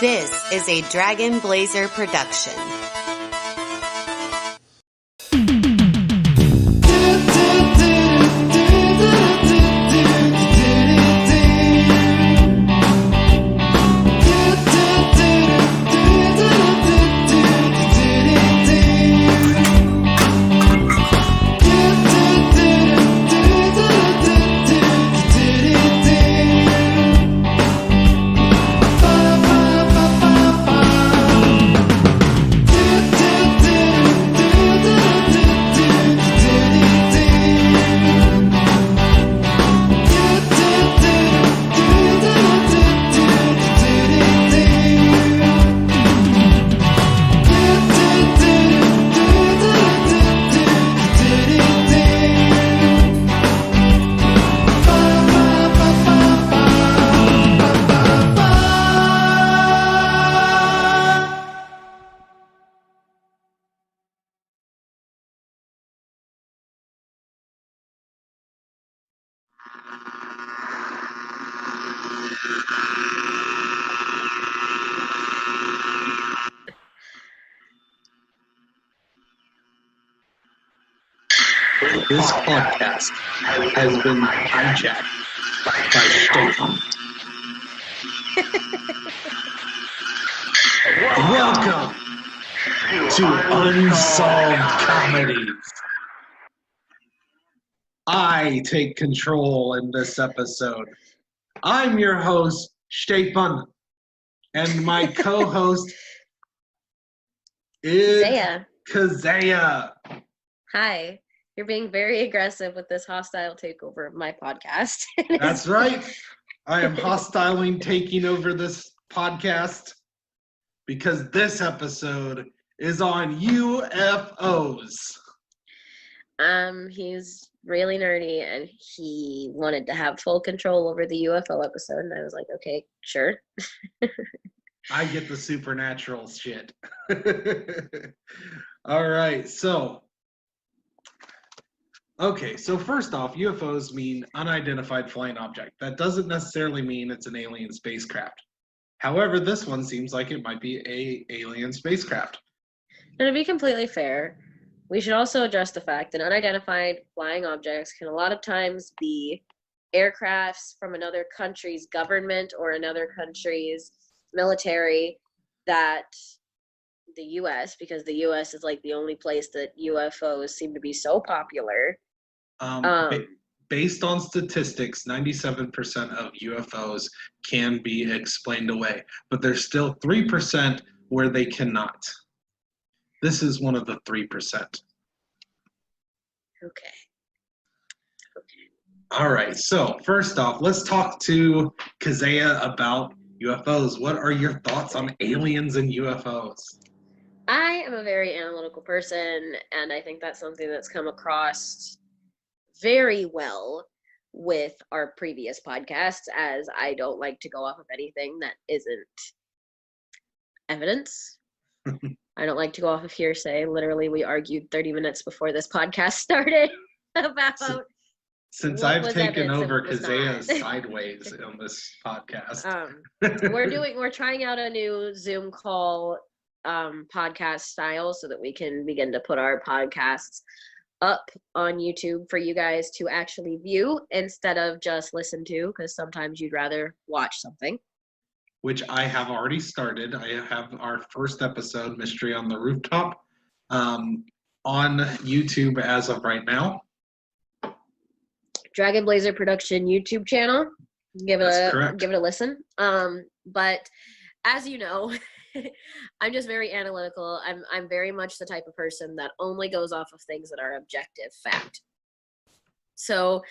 This is a Dragon Blazer production. This podcast has been hijacked by Stefan. Welcome to Unsolved Comedies. I take control in this episode. I'm your host, Stefan, and my co-host is Kezaya. Hi. You're being very aggressive with this hostile takeover of my podcast. That's right. I am hostiling taking over this podcast because this episode is on UFOs. He's really nerdy and he wanted to have full control over the UFO episode, and I was like, okay, sure. I get the supernatural shit. All right, so first off, UFOs mean unidentified flying object. That doesn't necessarily mean it's an alien spacecraft. However, this one seems like it might be a alien spacecraft. And to be completely fair, we should also address the fact that unidentified flying objects can a lot of times be aircrafts from another country's government or another country's military that the U.S., because the U.S. is like the only place that UFOs seem to be so popular. Based on statistics, 97% of UFOs can be explained away, but there's still 3% where they cannot. This is one of the 3%. Okay. All right, so first off, let's talk to Kezaya about UFOs. What are your thoughts on aliens and UFOs? I am a very analytical person, and I think that's something that's come across very well with our previous podcasts, as I don't like to go off of anything that isn't evidence. I don't like to go off of hearsay. Literally, we argued 30 minutes before this podcast started about since I've taken over Kezaya's sideways on this podcast. We're trying out a new Zoom call podcast style so that we can begin to put our podcasts up on YouTube for you guys to actually view instead of just listen to, because sometimes you'd rather watch something. Which I have already started. I have our first episode, Mystery on the Rooftop, on YouTube as of right now. Dragon Blazer Production YouTube channel. Give it a listen. But as you know, I'm just very analytical. I'm very much the type of person that only goes off of things that are objective fact. So,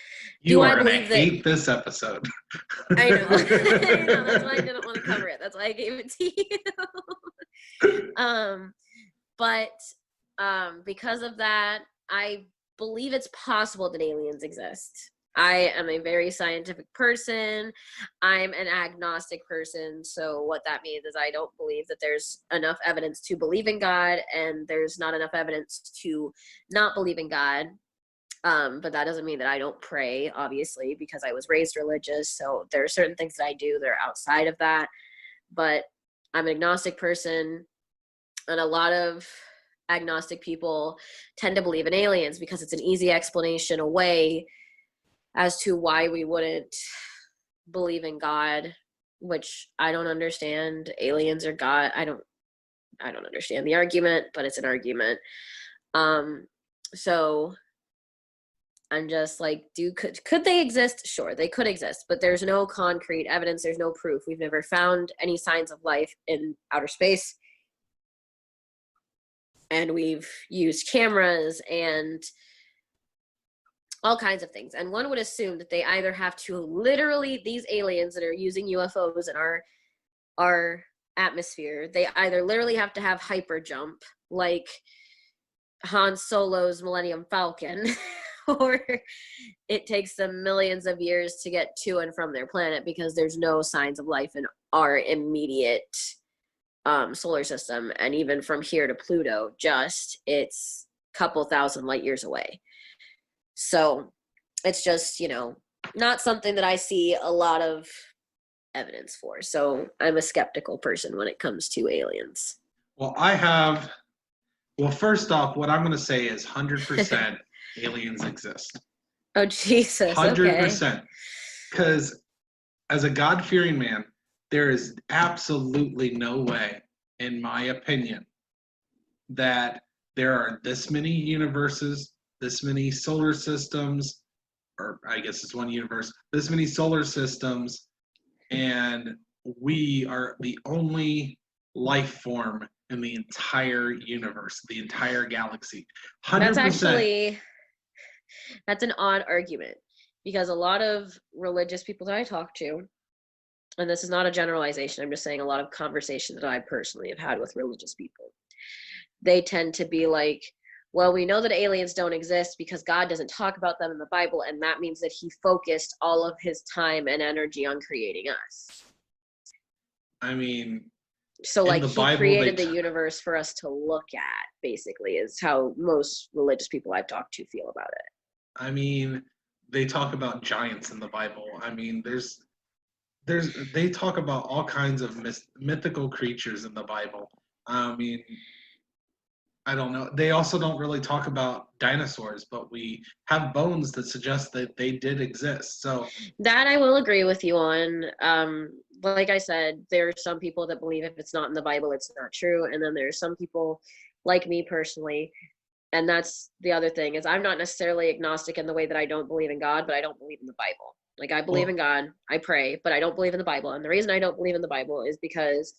I hate this episode. I know. I know. That's why I didn't want to cover it. That's why I gave it to you. But because of that, I believe it's possible that aliens exist. I am a very scientific person. I'm an agnostic person. So what that means is I don't believe that there's enough evidence to believe in God, and there's not enough evidence to not believe in God. But that doesn't mean that I don't pray, obviously, because I was raised religious. So there are certain things that I do that are outside of that. But I'm an agnostic person, and a lot of agnostic people tend to believe in aliens because it's an easy explanation away as to why we wouldn't believe in God, which I don't understand. Aliens are God. I don't understand the argument, but it's an argument. So I'm just like, could they exist? Sure, they could exist, but there's no concrete evidence. There's no proof. We've never found any signs of life in outer space. And we've used cameras and all kinds of things. And one would assume that they either have to literally, these aliens that are using UFOs in our atmosphere, they either literally have to have hyper jump, like Han Solo's Millennium Falcon, or it takes them millions of years to get to and from their planet because there's no signs of life in our immediate solar system. And even from here to Pluto, it's a couple thousand light years away. So it's just, not something that I see a lot of evidence for. So I'm a skeptical person when it comes to aliens. Well, first off, what I'm going to say is 100% aliens exist. Oh, Jesus. 100%. Because as a God-fearing man, there is absolutely no way, in my opinion, that there are this many universes, this many solar systems, or I guess it's one universe, this many solar systems, and we are the only life form in the entire universe, the entire galaxy. 100%. That's an odd argument, because a lot of religious people that I talk to, and this is not a generalization, I'm just saying a lot of conversations that I personally have had with religious people, they tend to be like, well, we know that aliens don't exist because God doesn't talk about them in the Bible, and that means that he focused all of his time and energy on creating us. I mean, so like he created the universe for us to look at, basically, is how most religious people I've talked to feel about it. I mean, they talk about giants in the Bible. I mean, they talk about all kinds of mythical creatures in the Bible. I mean, I don't know. They also don't really talk about dinosaurs, but we have bones that suggest that they did exist. So that I will agree with you on. Like I said, there are some people that believe if it's not in the Bible, it's not true. And then there's some people, like me personally, and that's the other thing, is I'm not necessarily agnostic in the way that I don't believe in God, but I don't believe in the Bible. Like, I believe in God, I pray, but I don't believe in the Bible. And the reason I don't believe in the Bible is because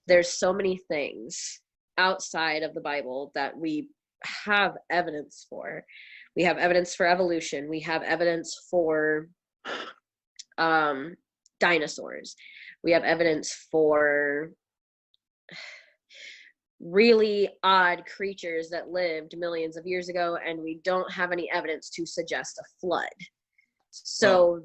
there's so many things outside of the Bible that we have evidence for. We have evidence for evolution. We have evidence for dinosaurs. We have evidence for really odd creatures that lived millions of years ago, and we don't have any evidence to suggest a flood. So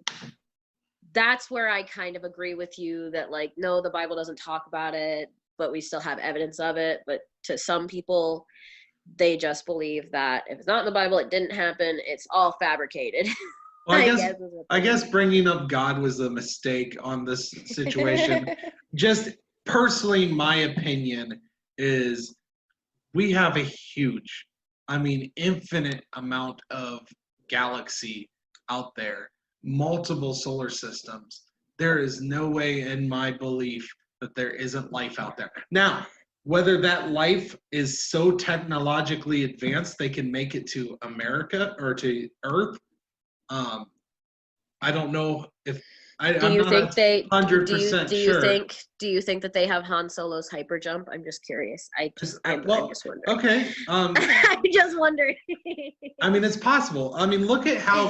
that's where I kind of agree with you that, like, no, the Bible doesn't talk about it, but we still have evidence of it. But to some people, they just believe that if it's not in the Bible, it didn't happen. It's all fabricated. Well, I guess bringing up God was a mistake on this situation. Just personally, my opinion is we have a huge, infinite amount of galaxy out there, multiple solar systems. There is no way in my belief that there isn't life out there. Now, whether that life is so technologically advanced they can make it to America or to Earth, I don't know if do you think they 100% sure. Do you think that they have Han Solo's hyper jump? I'm just curious. I'm just wondering. Okay. I just wondered. It's possible. Look at how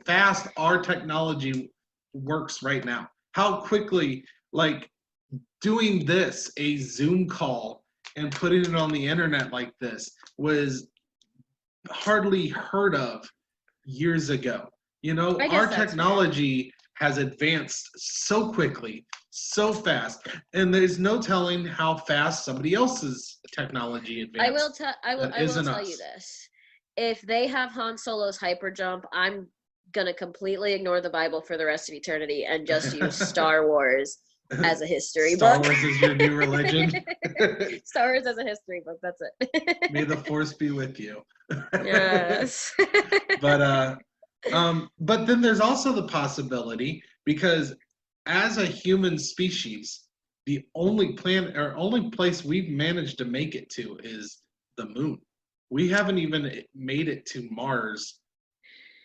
fast our technology works right now. How quickly, like, doing this, a Zoom call and putting it on the internet like this was hardly heard of years ago. Our technology has advanced so quickly, so fast, and there's no telling how fast somebody else's technology advanced. I will tell you this. If they have Han Solo's hyper jump, I'm gonna completely ignore the Bible for the rest of eternity and just use Star Wars as a history Star book. Wars is your new religion. Star Wars as a history book. That's it. May the Force be with you. Yes. But then there's also the possibility, because as a human species, the only planet or only place we've managed to make it to is the moon. We haven't even made it to Mars.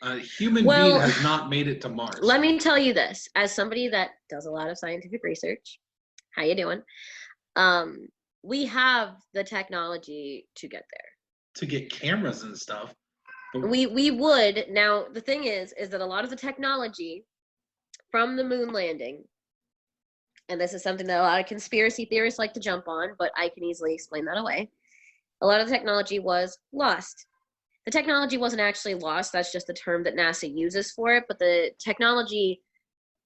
A human being has not made it to Mars. Let me tell you this, as somebody that does a lot of scientific research. How you doing? We have the technology to get there. To get cameras and stuff. We would. Now, the thing is that a lot of the technology from the moon landing, and this is something that a lot of conspiracy theorists like to jump on, but I can easily explain that away. A lot of the technology was lost. The technology wasn't actually lost. That's just the term that NASA uses for it. But the technology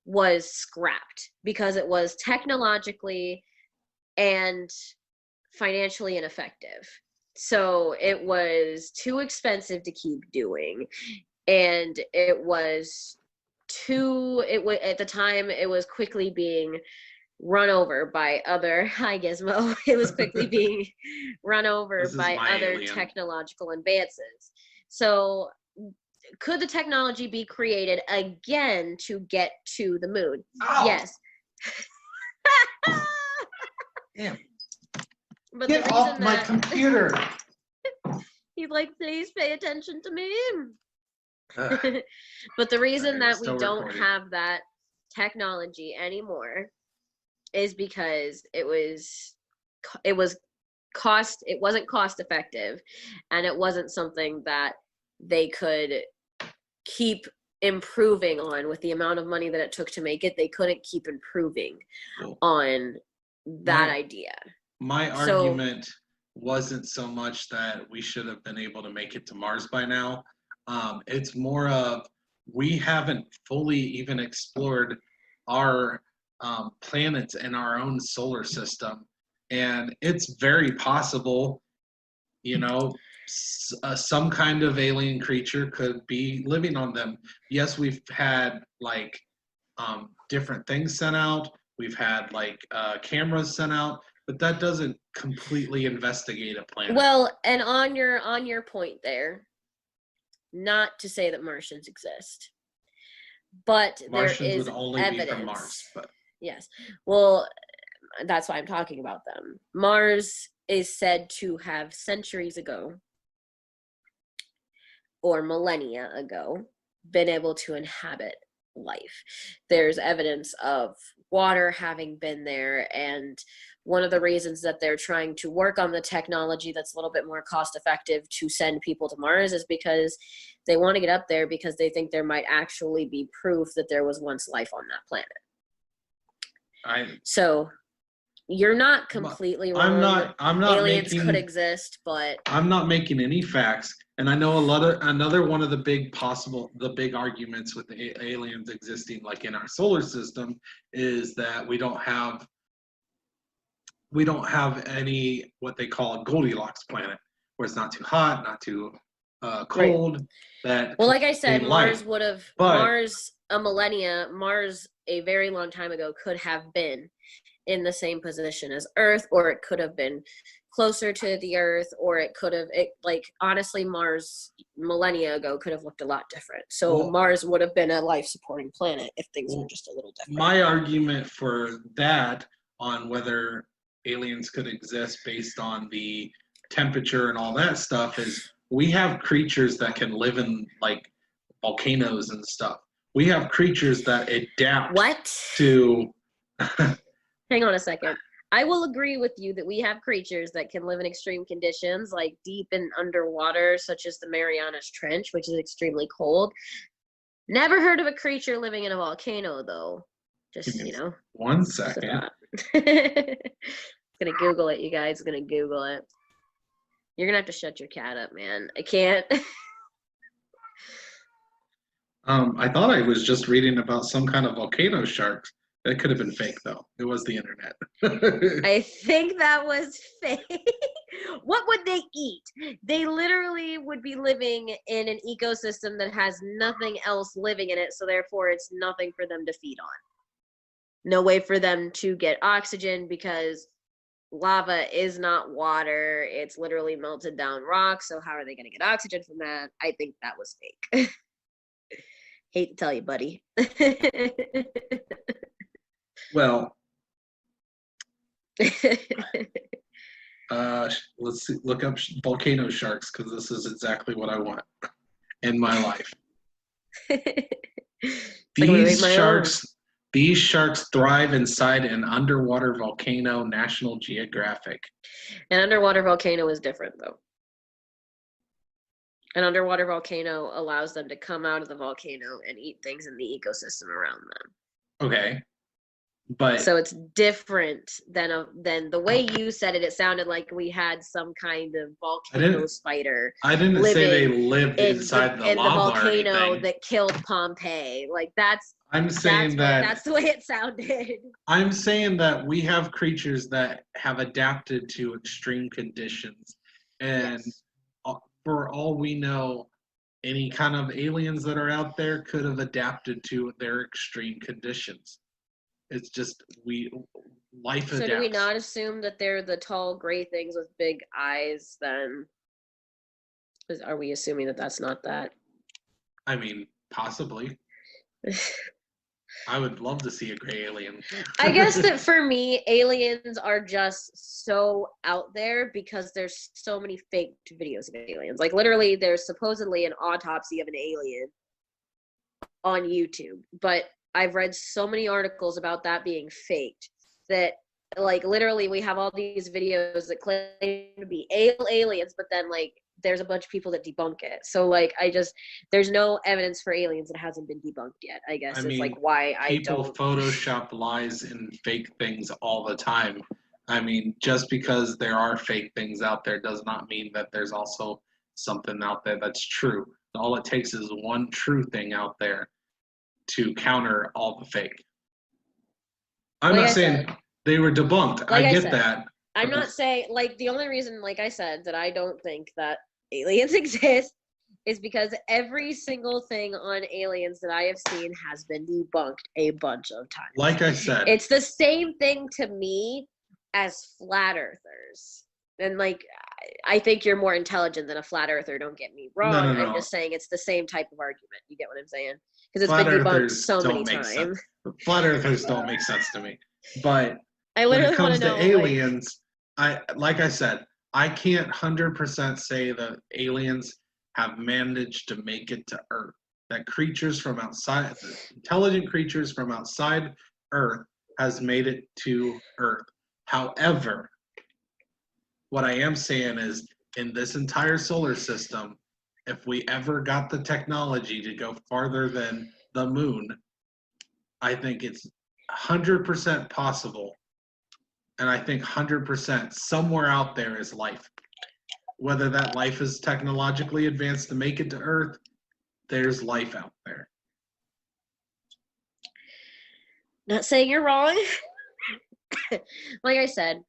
was scrapped because it was technologically and financially ineffective. So it was too expensive to keep doing. And it was at the time, it was quickly being run over by other, hi Gizmo, it was quickly being run over by other technological advances. So could the technology be created again to get to the moon? Ow. Yes. Damn. But get off my computer. He's like, please pay attention to me. But the reason that we don't have that technology anymore is because it wasn't cost effective, and it wasn't something that they could keep improving on. With the amount of money that it took to make it, they couldn't keep improving on that idea. My argument wasn't so much that we should have been able to make it to Mars by now. It's more of, we haven't fully even explored our planets in our own solar system, and it's very possible, some kind of alien creature could be living on them. Yes, we've had different things sent out. We've had cameras sent out, but that doesn't completely investigate a planet. Well, and on your point there, not to say that Martians exist, but Martians there is would only evidence. be from Mars, but yes. Well, that's why I'm talking about them. Mars is said to have centuries ago or millennia ago been able to inhabit life. There's evidence of water having been there, and one of the reasons that they're trying to work on the technology that's a little bit more cost effective to send people to Mars is because they want to get up there, because they think there might actually be proof that there was once life on that planet. So you're not completely wrong. I'm not aliens could exist, but I'm not making any facts. And I know another one of the big arguments with the aliens existing in our solar system is that we don't have any what they call a Goldilocks planet, where it's not too hot, not too cold. Right. Well, like I said, Mars a very long time ago could have been in the same position as Earth, or it could have been closer to the Earth, or it could have, honestly, Mars millennia ago could have looked a lot different. So Mars would have been a life-supporting planet if things were just a little different. My argument for that, on whether aliens could exist based on the temperature and all that stuff, is we have creatures that can live in volcanoes and stuff. We have creatures that adapt to Hang on a second. I will agree with you that we have creatures that can live in extreme conditions, like deep and underwater, such as the Marianas Trench, which is extremely cold. Never heard of a creature living in a volcano, though. Just, 1 second. Gonna Google it, you guys. Gonna Google it. You're gonna have to shut your cat up, man. I can't. I thought I was just reading about some kind of volcano sharks. That could have been fake, though. It was the internet. I think that was fake. What would they eat? They literally would be living in an ecosystem that has nothing else living in it, so therefore it's nothing for them to feed on. no way for them to get oxygen because lava is not water. It's literally melted down rock. So how are they going to get oxygen from that? I think that was fake. Hate to tell you, buddy. Well, let's see, look up volcano sharks because this is exactly what I want in my life. These sharks thrive inside an underwater volcano. National Geographic. An underwater volcano is different, though. An underwater volcano allows them to come out of the volcano and eat things in the ecosystem around them. Okay. But so it's different than the way you said it. It sounded like we had some kind of volcano spider. I didn't say they lived inside the lava volcano that killed Pompeii. Like that's the way it sounded. I'm saying that we have creatures that have adapted to extreme conditions, and for all we know, any kind of aliens that are out there could have adapted to their extreme conditions. It's just life adapts. So do we not assume that they're the tall gray things with big eyes then? Are we assuming that that's not that? I mean, possibly. I would love to see a gray alien. I guess that for me, aliens are just so out there because there's so many faked videos of aliens. Like literally there's supposedly an autopsy of an alien on YouTube, but I've read so many articles about that being faked that like literally we have all these videos that claim to be aliens, but then like there's a bunch of people that debunk it. So like there's no evidence for aliens that hasn't been debunked yet. I guess it's like why people Photoshop lies and fake things all the time. I mean, just because there are fake things out there does not mean that there's also something out there that's true. All it takes is one true thing out there to counter all the fake. I'm not saying they were debunked. I get that. I'm not saying, like, the only reason, like I said, that I don't think that aliens exist is because every single thing on aliens that I have seen has been debunked a bunch of times. Like I said. It's the same thing to me as flat earthers. And, like, I think you're more intelligent than a flat earther, don't get me wrong. No. I'm just saying it's the same type of argument. You get what I'm saying? Because it's been debunked so many times. Flat earthers don't make sense to me. But I literally when it comes to aliens, like I said, I can't 100% say that aliens have managed to make it to Earth. That creatures from outside, intelligent creatures from outside Earth has made it to Earth. However, what I am saying is, in this entire solar system, if we ever got the technology to go farther than the moon, I think it's 100% possible. And I think 100% somewhere out there is life. Whether that life is technologically advanced to make it to Earth, there's life out there. Not saying you're wrong. Like I said,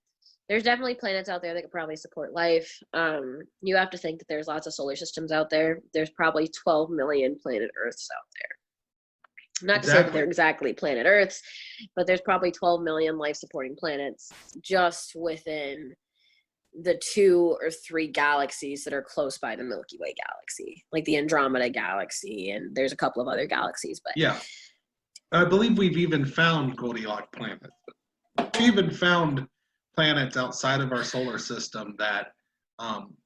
there's definitely planets out there that could probably support life. You have to think that there's lots of solar systems out there. There's probably 12 million planet Earths out there. Not to say that they're exactly planet Earths, but there's probably 12 million life-supporting planets just within the 2 or 3 galaxies that are close by the Milky Way galaxy, like the Andromeda galaxy, and there's a couple of other galaxies. But yeah, I believe we've even found Goldilocks planets. We even found planets outside of our solar system that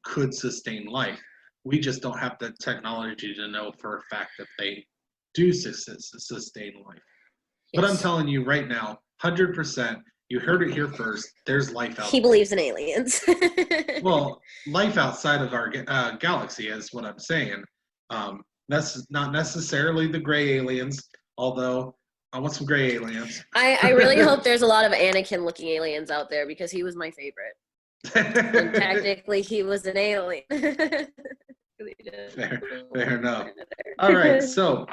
could sustain life. We just don't have the technology to know for a fact that they do sustain life. Yes. But I'm telling you right now, 100%, you heard it here first, there's life out there. He believes in aliens. Well, life outside of our galaxy is what I'm saying. That's not necessarily the gray aliens, although I want some gray aliens. I really hope there's a lot of Anakin-looking aliens out there because he was my favorite. And technically, he was an alien. Fair enough. All right, so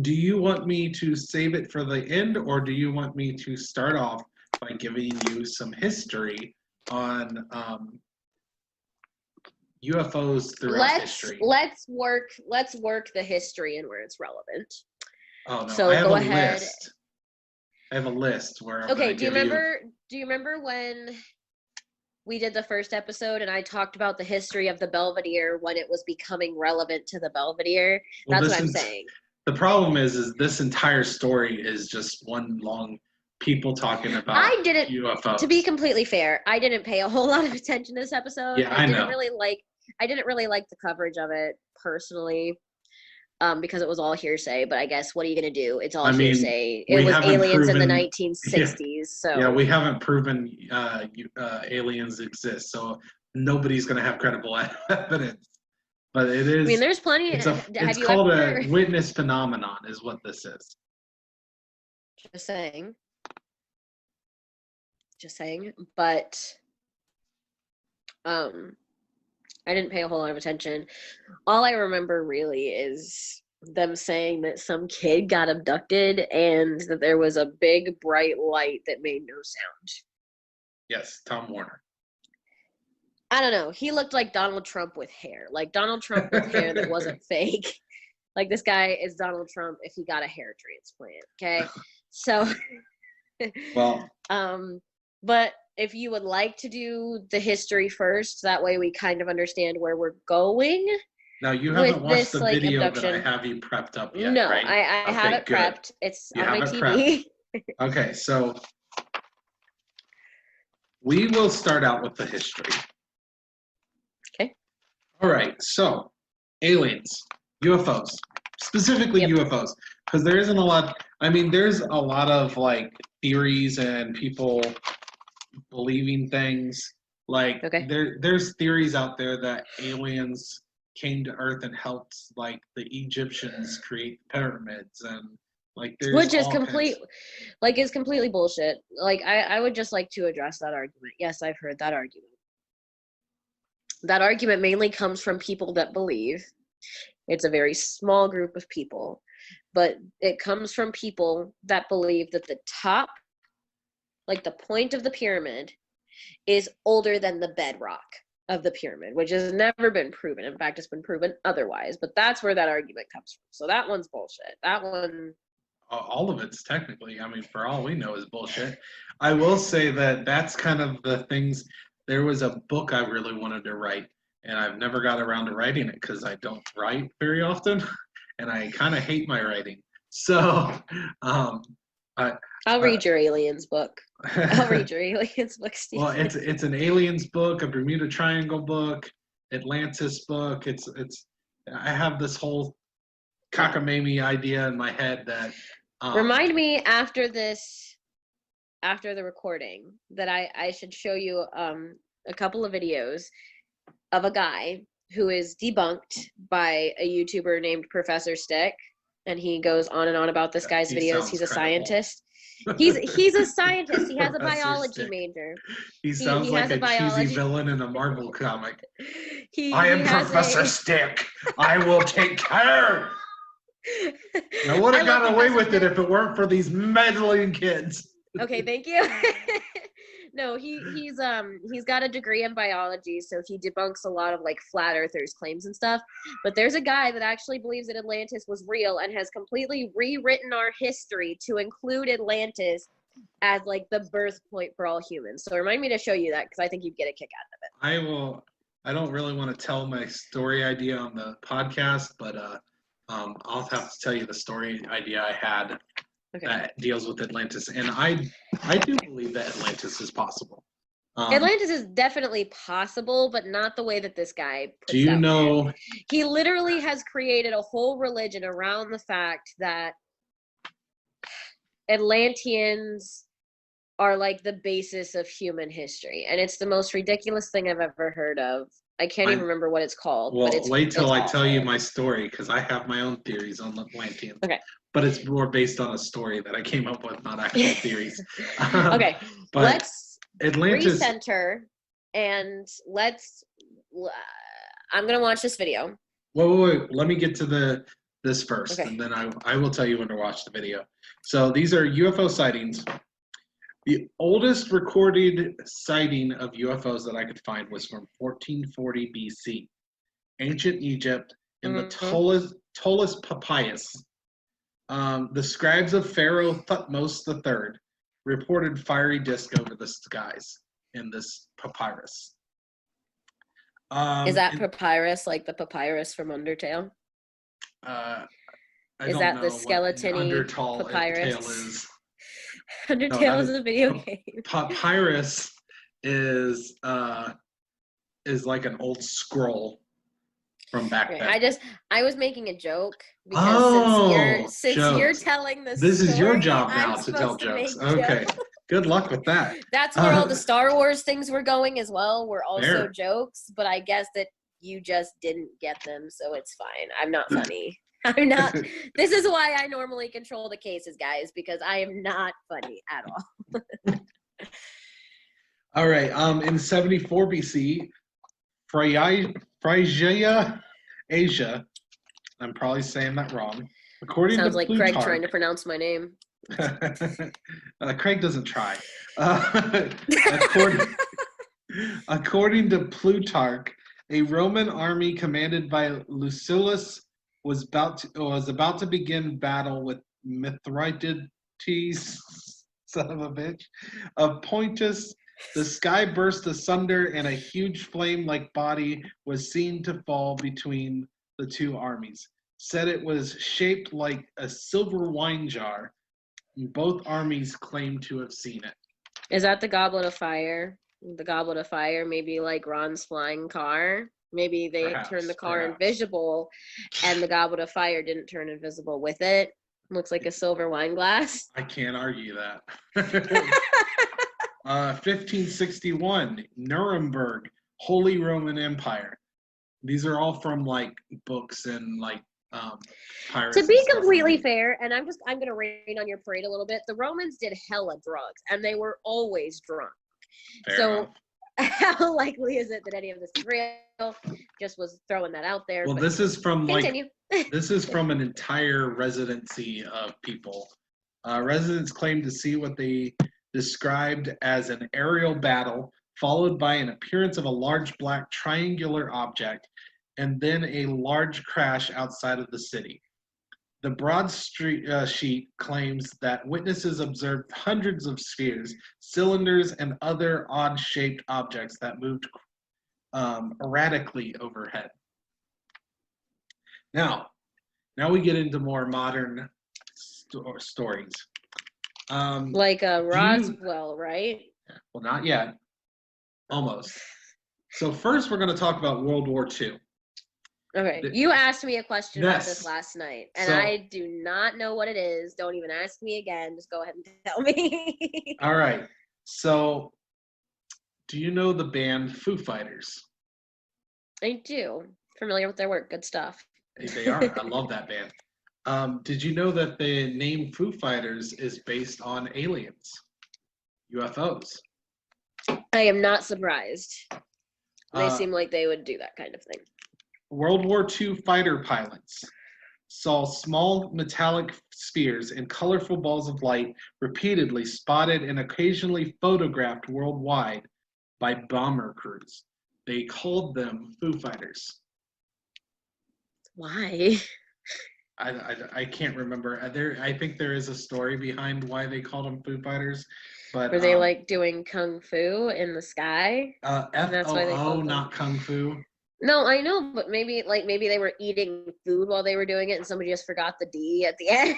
do you want me to save it for the end, or do you want me to start off by giving you some history on UFOs throughout history? Let's work the history and where it's relevant. Oh no, so I have go a ahead. list. I have a list where I'm Okay, gonna do you remember when we did the first episode and I talked about the history of the Belvedere when it was becoming relevant to the Belvedere? Well, That's what I'm saying. The problem is this entire story is just one long people talking about UFOs. To be completely fair, I didn't pay a whole lot of attention to this episode. Yeah, I didn't really like the coverage of it personally. Because it was all hearsay, but I guess what are you gonna do? It's all hearsay. It was aliens in the 1960s, so yeah, we haven't proven aliens exist, so nobody's gonna have credible evidence. But it is. I mean, there's plenty. It's called a witness phenomenon, is what this is. Just saying. But I didn't pay a whole lot of attention. All I remember really is them saying that some kid got abducted and that there was a big bright light that made no sound. Yes, Tom Warner. I don't know. He looked like Donald Trump with hair. Like Donald Trump with hair that wasn't fake. Like this guy is Donald Trump if he got a hair transplant. Okay. So well, but if you would like to do the history first, that way we kind of understand where we're going. Now, you haven't watched the video abduction. That I have you prepped up yet, no, right? I have it prepped. It's on my TV. Okay, so we will start out with the history. Okay. All right, so aliens, UFOs, specifically UFOs, because there isn't a lot. I mean, there's a lot of like theories and people believing things. Like there's theories out there that aliens came to Earth and helped like the Egyptians create pyramids, and like there's which is is completely bullshit. Like I would just like to address that argument. Yes, I've heard that argument. That argument mainly comes from people that believe. It's a very small group of people, but it comes from people that believe that the top, like the point of the pyramid, is older than the bedrock of the pyramid, which has never been proven. In fact, it's been proven otherwise, but that's where that argument comes from. So that one's bullshit. That one... all of it's technically, I mean, for all we know, is bullshit. I will say that that's kind of the things. There was a book I really wanted to write, and I've never got around to writing it because I don't write very often, and I kind of hate my writing. So I'll read your aliens book. I'll read your aliens book, Steve. Well, it's an aliens book, a Bermuda Triangle book, Atlantis book. It's I have this whole cockamamie idea in my head that remind me after the recording that I should show you a couple of videos of a guy who is debunked by a YouTuber named Professor Stick, and he goes on and on about this guy's videos. He's a scientist. He's a scientist. He has a biology major. He sounds like a cheesy villain in a Marvel comic. I am Professor Stick. I will take care. I would have gotten away with it if it weren't for these meddling kids. Okay, thank you. No, he's got a degree in biology, so he debunks a lot of like flat earthers claims and stuff. But there's a guy that actually believes that Atlantis was real and has completely rewritten our history to include Atlantis as like the birth point for all humans. So remind me to show you that because I think you'd get a kick out of it. I will. I don't really want to tell my story idea on the podcast, but I'll have to tell you the story idea I had. Okay. That deals with Atlantis, and I do believe that Atlantis is possible. Atlantis is definitely possible, but not the way that this guy puts do you know there. He literally has created a whole religion around the fact that Atlanteans are like the basis of human history, and it's the most ridiculous thing I've ever heard of. I can't even remember what it's called. Well, but wait till I tell you my story, because I have my own theories on Atlanteans. Okay. But it's more based on a story that I came up with, not actual theories. Okay, let's Atlantis... recenter, and I'm going to watch this video. Wait. Let me get to this first, and then I will tell you when to watch the video. So these are UFO sightings. The oldest recorded sighting of UFOs that I could find was from 1440 BC. Ancient Egypt in the Tolus Papyrus. The scribes of Pharaoh Thutmose III reported fiery disk over the skies in this papyrus. Is that papyrus like the papyrus from Undertale? I Is don't that know the what skeleton papyrus papyrus? is. Undertale is a video game. Papyrus is like an old scroll from back Right. then. I was making a joke because since you're telling this is your story, job now I'm to tell supposed to jokes. make Okay. jokes. Good luck with that. That's where all the Star Wars things were going as well, were also Fair. jokes, but I guess that you just didn't get them, so it's fine. I'm not funny. I'm not. This is why I normally control the cases, guys, because I am not funny at all. All right. In 74 BC, Phrygia, Asia. I'm probably saying that wrong. According Sounds to like Plutarch, Craig trying to pronounce my name. Craig doesn't try. According to Plutarch, a Roman army commanded by Lucilius was about to begin battle with Mithridates, son of a bitch, of Pontus. The sky burst asunder, and a huge flame-like body was seen to fall between the two armies. Said it was shaped like a silver wine jar. Both armies claimed to have seen it. Is that the Goblet of Fire? The Goblet of Fire, maybe like Ron's flying car. Maybe they turned the car invisible, and the Goblet of Fire didn't turn invisible with it. Looks like a silver wine glass. I can't argue that. 1561, Nuremberg, Holy Roman Empire. These are all from like books and like pirates. To be completely fair, and I'm gonna rain on your parade a little bit. The Romans did hella drugs, and they were always drunk. Fair enough. How likely is it that any of this is real? Just was throwing that out there. Well, this is from this is from an entire residency of people. Residents claim to see what they described as an aerial battle, followed by an appearance of a large black triangular object, and then a large crash outside of the city. The broad sheet claims that witnesses observed hundreds of spheres, cylinders, and other odd-shaped objects that moved erratically overhead. Now we get into more modern stories. Like Roswell, right? Well, not yet. Almost. So first, we're going to talk about World War II. Okay, you asked me a question about this last night, and I do not know what it is. Don't even ask me again. Just go ahead and tell me. All right. So, do you know the band Foo Fighters? I do. Familiar with their work. Good stuff. They are. I love that band. Did you know that the name Foo Fighters is based on aliens, UFOs? I am not surprised. They seem like they would do that kind of thing. World War II fighter pilots saw small metallic spheres and colorful balls of light repeatedly spotted and occasionally photographed worldwide by bomber crews. They called them Foo Fighters. Why? I can't remember. I think there is a story behind why they called them Foo Fighters. But were they like doing kung fu in the sky? FOO, not kung fu. No, I know, but maybe they were eating food while they were doing it, and somebody just forgot the D at the end.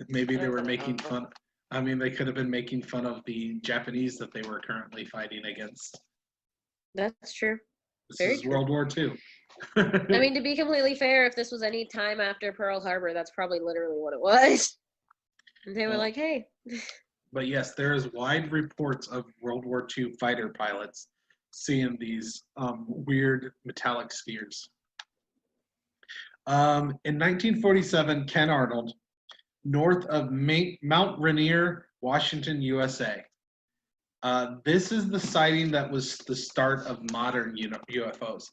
Maybe they were making fun. I mean, they could have been making fun of the Japanese that they were currently fighting against. That's true. This is World War II. I mean, to be completely fair, if this was any time after Pearl Harbor, that's probably literally what it was. And they were like, hey. But yes, there is wide reports of World War II fighter pilots seeing these weird metallic spheres. In 1947, Ken Arnold, north of Mount Rainier, Washington, USA. This is the sighting that was the start of modern UFOs,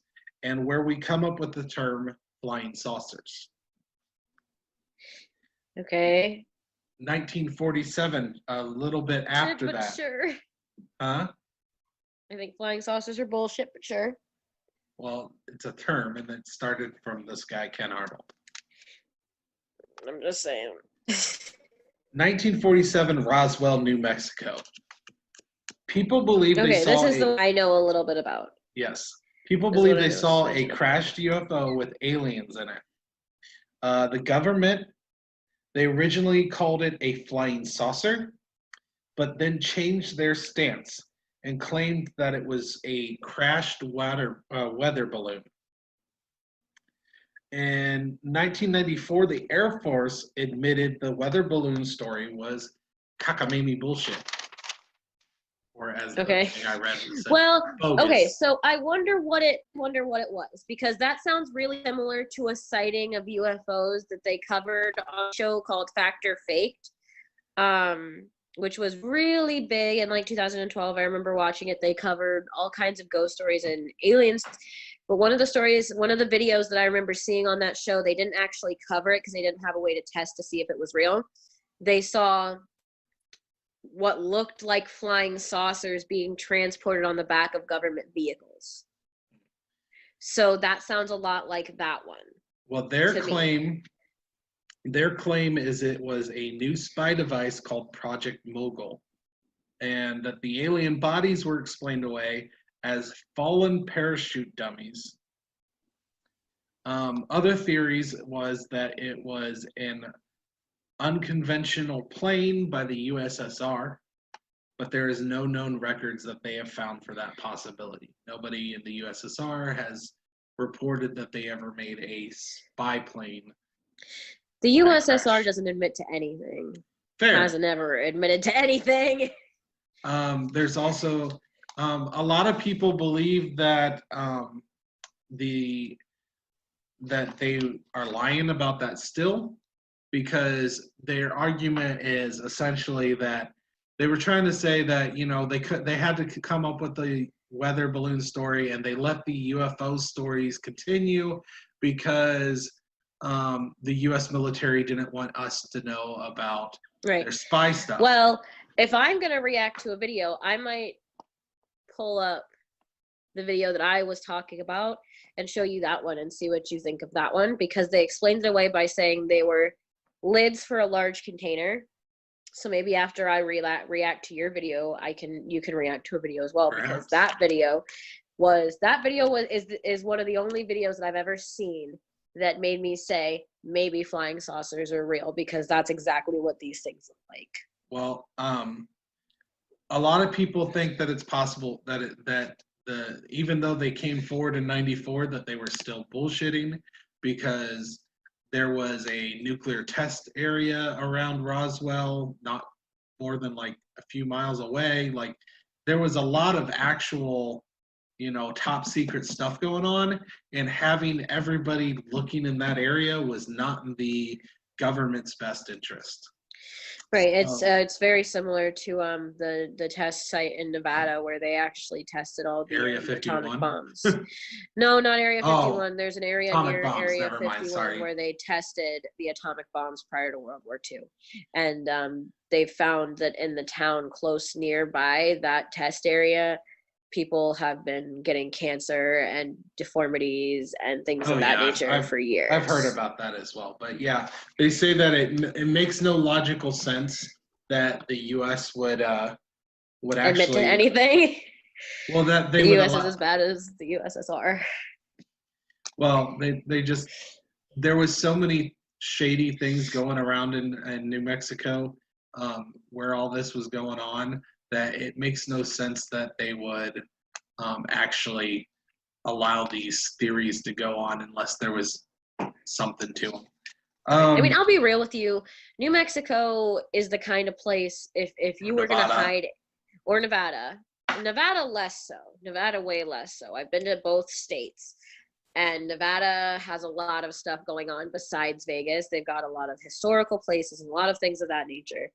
and where we come up with the term flying saucers. Okay. 1947, a little bit after that. Sure. Huh? I think flying saucers are bullshit, but sure. Well, it's a term, and it started from this guy, Ken Arnold. I'm just saying. 1947, Roswell, New Mexico. People believe they Okay, saw this is the one I know a little bit about. Yes. People This is believe what I they know a saw a smidgen about. crashed UFO with aliens in it. The government, they originally called it a flying saucer, but then changed their stance and claimed that it was a crashed weather balloon. In 1994, the Air Force admitted the weather balloon story was cockamamie bullshit. Or as the thing I read said, well, bogus. okay, so I wonder what it was, because that sounds really similar to a sighting of UFOs that they covered on a show called Fact or Faked, which was really big in like 2012. I remember watching it. They covered all kinds of ghost stories and aliens. But one of the videos that I remember seeing on that show, they didn't actually cover it because they didn't have a way to test to see if it was real. They saw what looked like flying saucers being transported on the back of government vehicles. So that sounds a lot like that one. Well, their claim is it was a new spy device called Project Mogul, and that the alien bodies were explained away as fallen parachute dummies. Other theories was that it was an unconventional plane by the USSR, but there is no known records that they have found for that possibility. Nobody in the USSR has reported that they ever made a spy plane. The USSR doesn't admit to anything. Fair. Hasn't ever admitted to anything. There's also a lot of people believe that that they are lying about that still, because their argument is essentially that they were trying to say that, you know, they had to come up with the weather balloon story, and they let the UFO stories continue because the U.S. military didn't want us to know about their spy stuff. Well, if I'm going to react to a video, I might pull up the video that I was talking about and show you that one and see what you think of that one, because they explained it away by saying they were lids for a large container. So maybe after I react to your video, you can react to a video as well. Perhaps. Because that video is one of the only videos that I've ever seen that made me say maybe flying saucers are real, because that's exactly what these things look like. Well, a lot of people think that it's possible that even though they came forward in '94, that they were still bullshitting, because there was a nuclear test area around Roswell, not more than like a few miles away. Like, there was a lot of actual, you know, top secret stuff going on, and having everybody looking in that area was not in the government's best interest. Right. It's very similar to the test site in Nevada where they actually tested all the atomic bombs. No, not Area 51. There's an area near Area 51 where they tested the atomic bombs prior to World War II. And they found that in the town close nearby that test area, people have been getting cancer and deformities and things of that nature for years. I've heard about that as well. But yeah, they say that it makes no logical sense that the U.S. would actually admit to anything. Well, that they the would U.S. is as bad as the USSR. Well, they just, there was so many shady things going around in New Mexico where all this was going on, that it makes no sense that they would actually allow these theories to go on unless there was something to them. I mean, I'll be real with you. New Mexico is the kind of place, if you were going to hide, or Nevada less so. Nevada way less so. I've been to both states, and Nevada has a lot of stuff going on besides Vegas. They've got a lot of historical places and a lot of things of that nature.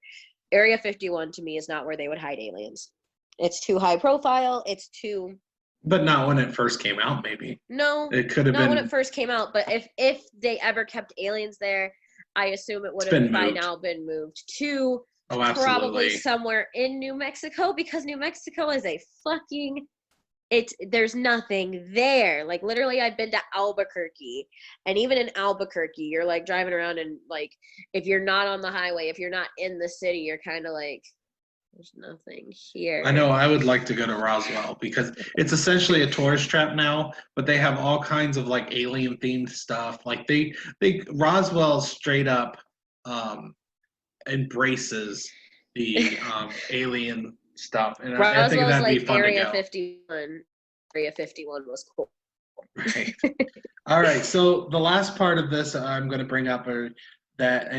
Area 51 to me is not where they would hide aliens. It's too high profile. It's too. But not when it first came out, maybe. No, it could have been. Not when it first came out. But if they ever kept aliens there, I assume it would have by now been moved to probably somewhere in New Mexico, because New Mexico is a fucking there's nothing there. Like literally I've been to Albuquerque, and even in Albuquerque you're like driving around, and like if you're not on the highway, if you're not in the city, you're kind of like, there's nothing here. I know I would like to go to Roswell because it's essentially a tourist trap now, but they have all kinds of like alien themed stuff. Like they Roswell straight up embraces the alien stuff, and I think that'd be fun Area to go. 51. Area 51 was cool. Right. All right. So the last part of this I'm going to bring up are that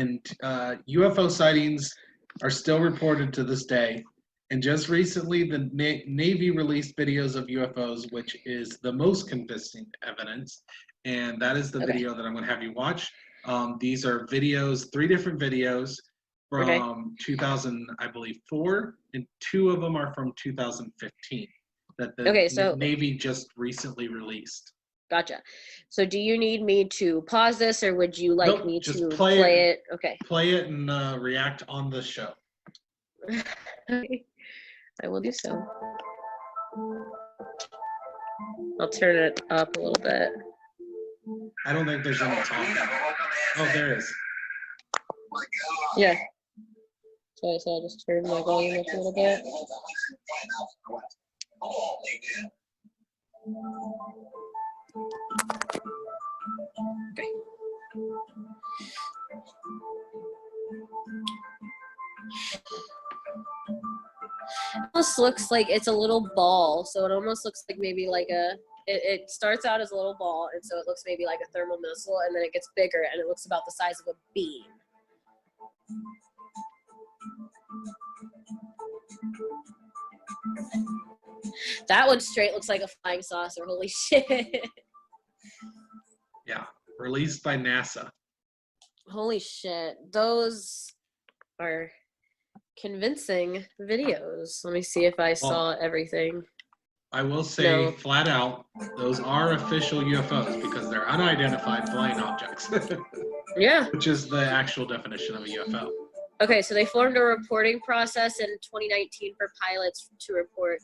UFO sightings are still reported to this day. And just recently, the Navy released videos of UFOs, which is the most convincing evidence. And that is the video that I'm going to have you watch. These are videos, 3 different videos from 2000, I believe, 4, and 2 of them are from 2015 that the Navy just recently released. Gotcha. So do you need me to pause this, or would you like me to play it? Okay. Play it and react on the show. I will do so. I'll turn it up a little bit. I don't think there's any talking. Oh, there is. Yeah. So I'll just turn my volume up a little bit. Okay. It almost looks like it's a little ball, so it almost looks like maybe like it starts out as a little ball, and so it looks maybe like a thermal missile, and then it gets bigger, and it looks about the size of a bean. That one straight looks like a flying saucer. Holy shit. Yeah, released by NASA. Holy shit. Those are convincing videos. Let me see if I saw everything. I will say flat out, those are official UFOs because they're unidentified flying objects. Yeah. Which is the actual definition of a UFO. Okay, so they formed a reporting process in 2019 for pilots to report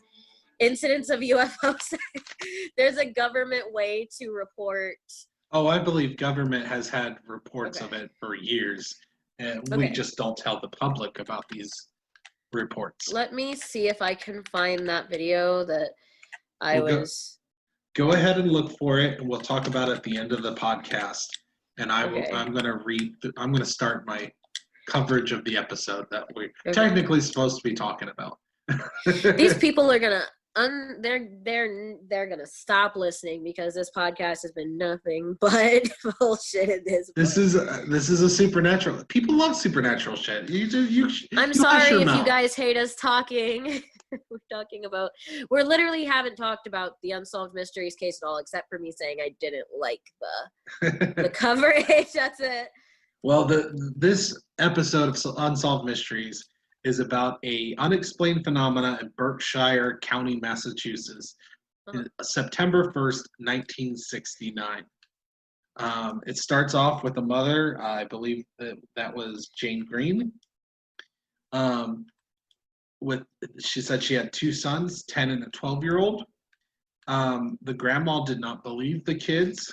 incidents of UFOs. There's a government way to report. Oh, I believe government has had reports of it for years. And we just don't tell the public about these reports. Let me see if I can find that video that Go ahead and look for it, and we'll talk about it at the end of the podcast. And I'm going to start my coverage of the episode that we're technically supposed to be talking about. These people are gonna they're gonna stop listening because this podcast has been nothing but bullshit at this point. This is a supernatural. People love supernatural shit. I'm sorry if you guys hate us talking. We're literally haven't talked about the Unsolved Mysteries case at all, except for me saying I didn't like the coverage. That's it. Well, this episode of Unsolved Mysteries is about a unexplained phenomena in Berkshire County, Massachusetts, September 1st, 1969. It starts off with a mother, I believe that was Jane Green. She said she had 2 sons, 10 and a 12-year-old. The grandma did not believe the kids.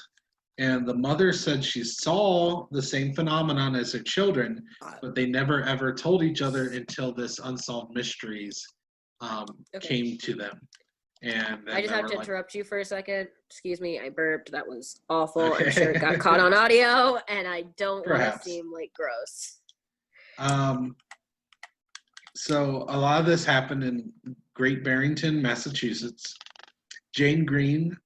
And the mother said she saw the same phenomenon as her children, but they never ever told each other until this Unsolved Mysteries came to them. And I just have to interrupt you for a second. Excuse me, I burped. That was awful. I'm sure it got caught on audio, and I don't want to seem like gross. So a lot of this happened in Great Barrington, Massachusetts. Jane Green,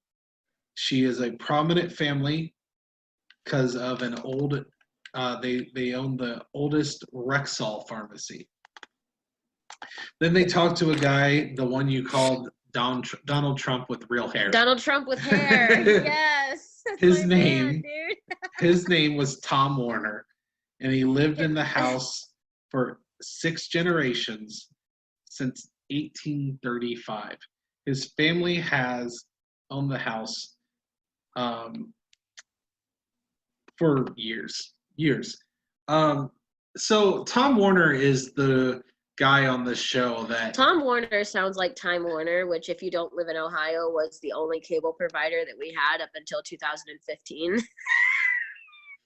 she is a prominent family because of an old, they own the oldest Rexall pharmacy. Then they talked to a guy, the one you called Donald Trump with real hair. Donald Trump with hair, yes. His name was Tom Warner, and he lived in the house for 6 generations since 1835. His family has owned the house for years. So Tom Warner is the guy on the show that Tom Warner sounds like Time Warner, which if you don't live in Ohio was the only cable provider that we had up until 2015.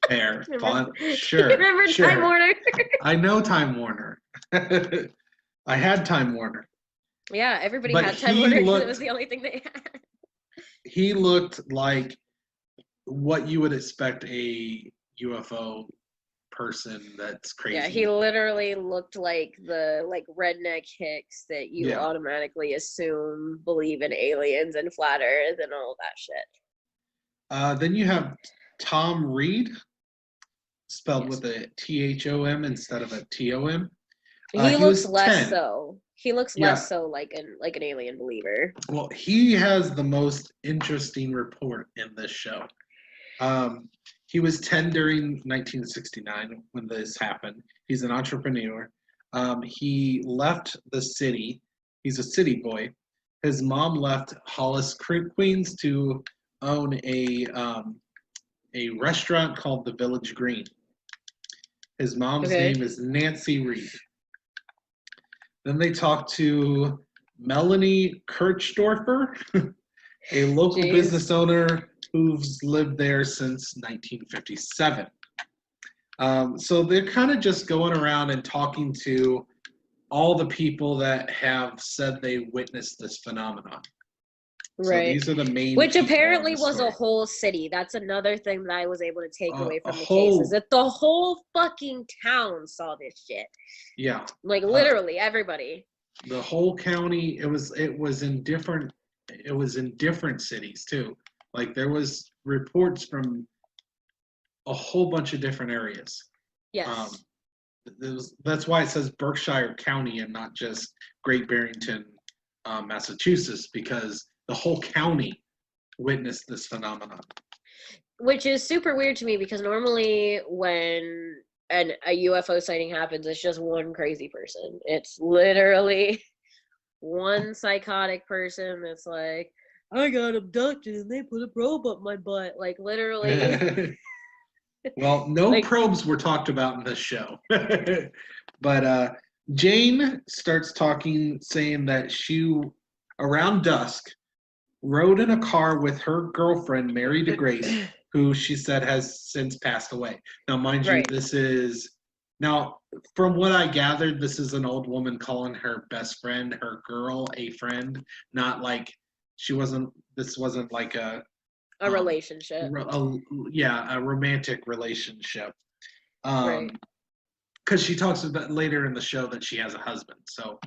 Fair, fun, sure. Remember sure. Time Warner? I know Time Warner. I had Time Warner. Yeah, everybody had Time Warner because it was the only thing they had. He looked like what you would expect a UFO person that's crazy. Yeah, he literally looked like the redneck hicks that you automatically assume believe in aliens and flat earth and all that shit. Then you have Tom Reed, spelled with a THOM instead of a TOM. He looks less 10. So. He looks less so like an alien believer. Well, he has the most interesting report in this show. He was 10 during 1969 when this happened. He's an entrepreneur. He left the city. He's a city boy. His mom left Hollis, Queens to own a restaurant called the Village Green. His mom's name is Nancy Reed. Then they talked to Melanie Kirchdorfer, a local business owner who's lived there since 1957. So they're kind of just going around and talking to all the people that have said they witnessed this phenomenon. Right. So these are the main. Which apparently was a whole city. That's another thing that I was able to take away from the case is that the whole fucking town saw this shit. Yeah. Like literally everybody. The whole county. It was in different cities too. Like there was reports from a whole bunch of different areas. Yes. That's why it says Berkshire County and not just Great Barrington, Massachusetts, because the whole county witnessed this phenomenon. Which is super weird to me because normally when a UFO sighting happens, it's just one crazy person. It's literally one psychotic person that's like, I got abducted and they put a probe up my butt. Like literally. Well, no probes were talked about in this show. But Jane starts talking, saying that she, around dusk, rode in a car with her girlfriend, Mary DeGrace, who she said has since passed away. Now, mind you, this is... Now, from what I gathered, this is an old woman calling her best friend, her girl, a friend. Not like this wasn't like a relationship. A romantic relationship. Right. Because she talks about later in the show that she has a husband. So...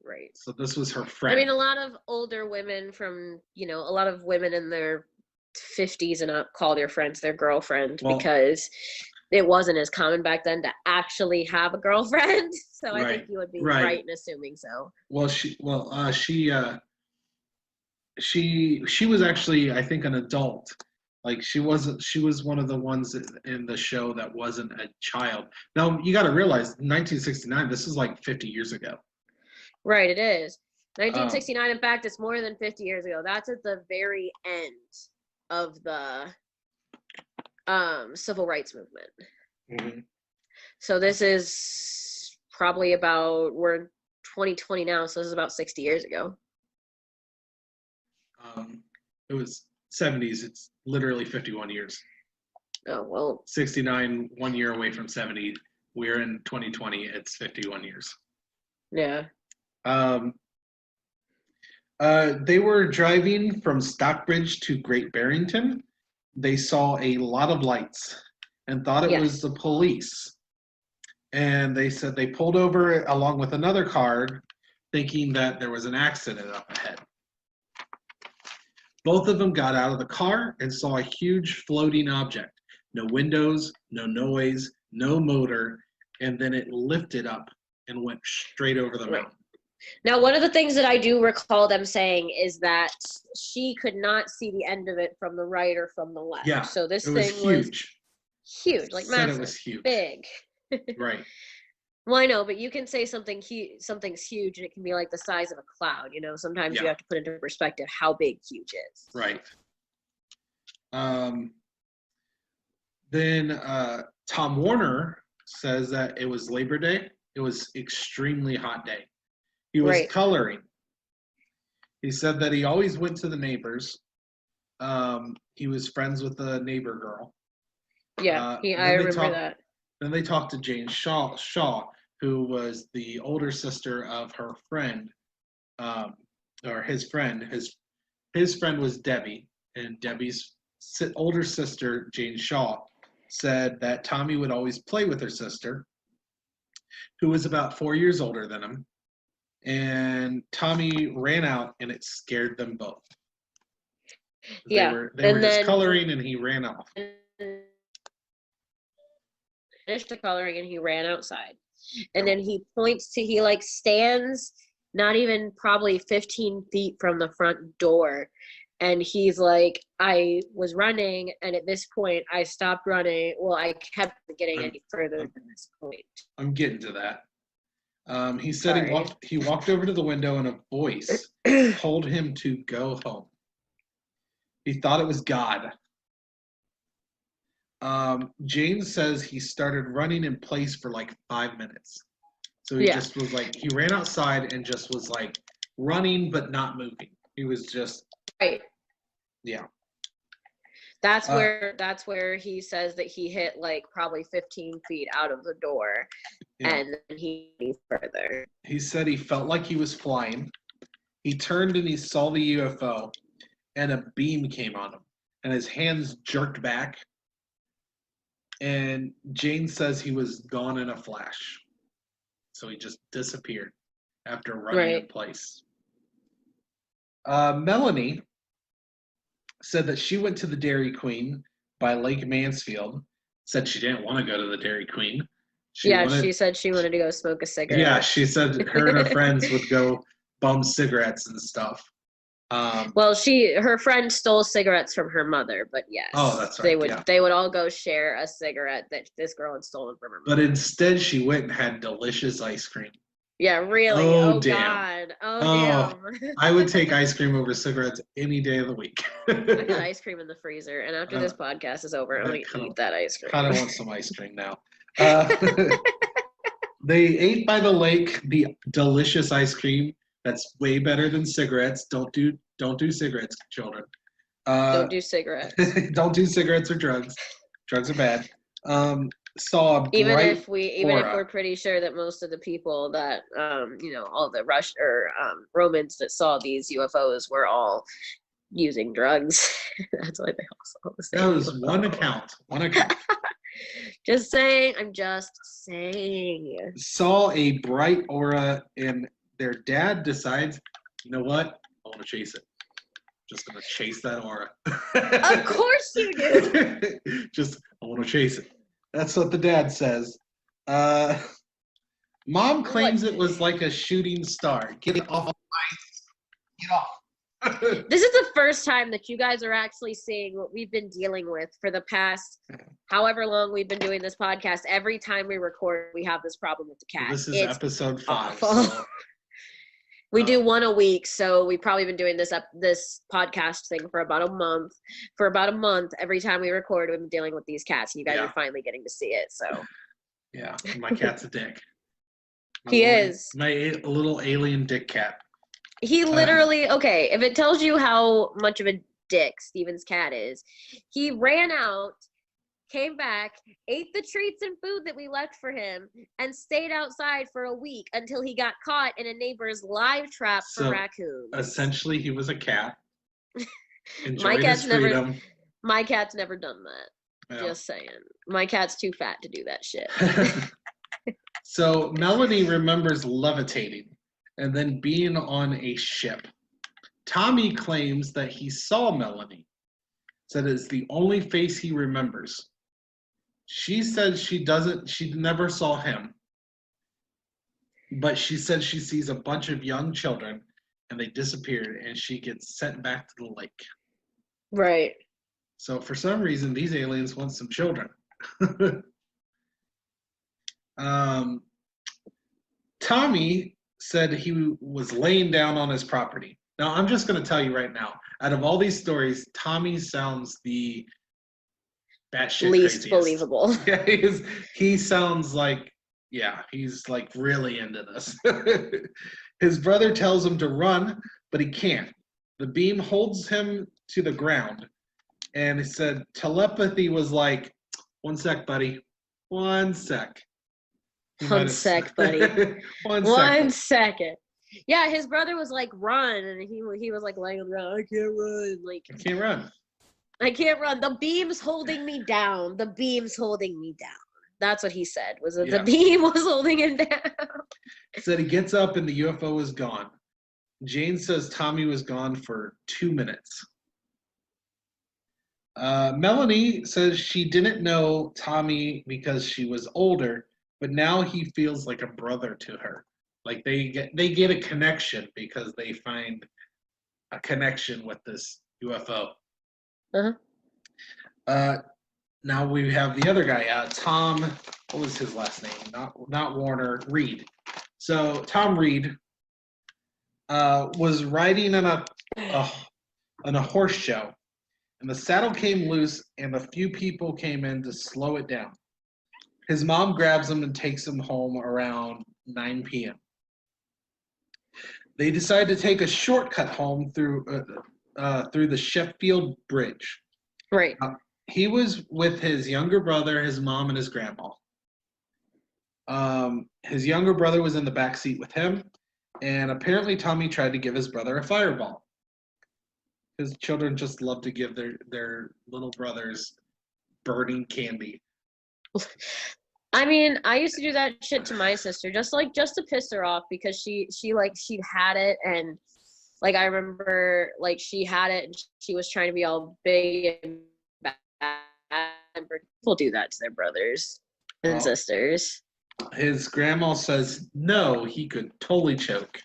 right. So this was her friend. I mean, a lot of older women a lot of women in their 50s and up call their friends their girlfriend because it wasn't as common back then to actually have a girlfriend. So I think you would be right in assuming so. Well, she was actually, I think, an adult. Like she was one of the ones in the show that wasn't a child. Now you got to realize 1969, this is like 50 years ago. Right, it is. 1969, in fact, it's more than 50 years ago. That's at the very end of the civil rights movement. Mm-hmm. So this is probably we're in 2020 now, so this is about 60 years ago. It was 70s. It's literally 51 years. Oh, well. 69, 1 year away from 70. We're in 2020. It's 51 years. Yeah. They were driving from Stockbridge to Great Barrington. They saw a lot of lights and thought it was the police. And they said they pulled over along with another car thinking that there was an accident up ahead. Both of them got out of the car and saw a huge floating object. No windows, no noise, no motor, and then it lifted up and went straight over the mountain. Now, one of the things that I do recall them saying is that she could not see the end of it from the right or from the left. Yeah, so this was thing huge. Was huge, like massive. It was huge. Big. Right. Well, I know, but you can say something's huge and it can be like the size of a cloud. Sometimes you have to put into perspective how big huge is. Right. Then Tom Warner says that it was Labor Day It was extremely hot day. He was coloring. He said that he always went to the neighbors. He was friends with the neighbor girl. Yeah, I remember that. Then they talked to Jane Shaw, who was the older sister of her friend, or his friend. His friend was Debbie, and Debbie's older sister, Jane Shaw, said that Tommy would always play with her sister, who was about 4 years older than him. And Tommy ran out, and it scared them both. They were just coloring, and he ran off. Finished the coloring, and he ran outside. And then he stands not even probably 15 feet from the front door. And he's like, I was running, and at this point, I stopped running. Well, I kept getting any further than this point. I'm getting to that. He said he walked over to the window, and a voice told him to go home. He thought it was God. James says he started running in place for like 5 minutes. So he just was like, he ran outside and just was like running but not moving. He was just yeah. That's where he says that he hit like probably 15 feet out of the door, and then he moved further. He said he felt like he was flying. He turned and he saw the UFO, and a beam came on him, and his hands jerked back. And Jane says he was gone in a flash. So he just disappeared after running in place. Melanie said that she went to the Dairy Queen by Lake Mansfield. Said she didn't want to go to the Dairy Queen. She said she wanted to go smoke a cigarette. Yeah, she said her and her friends would go bum cigarettes and stuff. Well, her friend stole cigarettes from her mother, but yes. Oh, that's right. They would all go share a cigarette that this girl had stolen from her mother. But instead, she went and had delicious ice cream. Yeah, really. Oh damn. God. Oh damn. I would take ice cream over cigarettes any day of the week. I got ice cream in the freezer, and after this podcast is over, I'm going to eat that ice cream. Kind of want some ice cream now. They ate by the lake the delicious ice cream. That's way better than cigarettes. Don't do cigarettes, children. Don't do cigarettes. Don't do cigarettes or drugs. Drugs are bad. Saw a even if we're pretty sure that most of the people that all the Romans that saw these UFOs were all using drugs. That's why they all saw the same. That was UFO. One account. Just saying. I'm just saying. Saw a bright aura, and their dad decides, you know what? I want to chase it. Just gonna chase that aura. Of course you do. I want to chase it. That's what the dad says. Mom claims it was like a shooting star. Get it off ice. Get off. This is the first time that you guys are actually seeing what we've been dealing with for the past however long we've been doing this podcast. Every time we record, we have this problem with the cat. This is episode 5. So. We do one a week, so we've probably been doing this podcast thing for about a month. For about a month, every time we record, we've been dealing with these cats, and you guys are finally getting to see it. So, yeah, my cat's a dick. He is my little alien dick cat. He literally okay. If it tells you how much of a dick Steven's cat is, he ran out, came back, ate the treats and food that we left for him, and stayed outside for a week until he got caught in a neighbor's live trap for raccoons. Essentially, he was a cat. My cat's never done that. Yeah. Just saying. My cat's too fat to do that shit. So Melanie remembers levitating and then being on a ship. Tommy claims that he saw Melanie. Said it's the only face he remembers. She said she never saw him. But she said she sees a bunch of young children and they disappeared and she gets sent back to the lake. Right. So for some reason, these aliens want some children. Tommy said he was laying down on his property. Now, I'm just going to tell you right now, out of all these stories, Tommy sounds the batshit least craziest. Believable. Yeah, he sounds like, Yeah, he's like really into this. His brother tells him to run, but he can't. The beam holds him to the ground. And he said telepathy was like, 1 sec, buddy. 1 sec. One sec, buddy. 1 second. Second. Yeah, his brother was like, run, and he was like laying on the ground. I can't run. Like, I can't run. I can't run. The beam's holding me down. The beam's holding me down. That's what he said. Was that the beam was holding him down? He said he gets up and the UFO is gone. Jane says Tommy was gone for 2 minutes. Melanie says she didn't know Tommy because she was older, but now he feels like a brother to her. Like they get a connection because they find a connection with this UFO. Now we have the other guy, Tom. What was his last name? Not Warner. Reed. So Tom Reed was riding in a horse show, and the saddle came loose, and a few people came in to slow it down. His mom grabs him and takes him home around 9 p.m. They decide to take a shortcut home through the Sheffield Bridge. Right. He was with his younger brother, his mom, and his grandma. His younger brother was in the back seat with him, and apparently Tommy tried to give his brother a fireball. His children just love to give their little brothers burning candy. I mean, I used to do that shit to my sister, just to piss her off, because she'd had it, and like I remember like she had it and she was trying to be all big and bad. People do that to their brothers and sisters. His grandma says no, he could totally choke.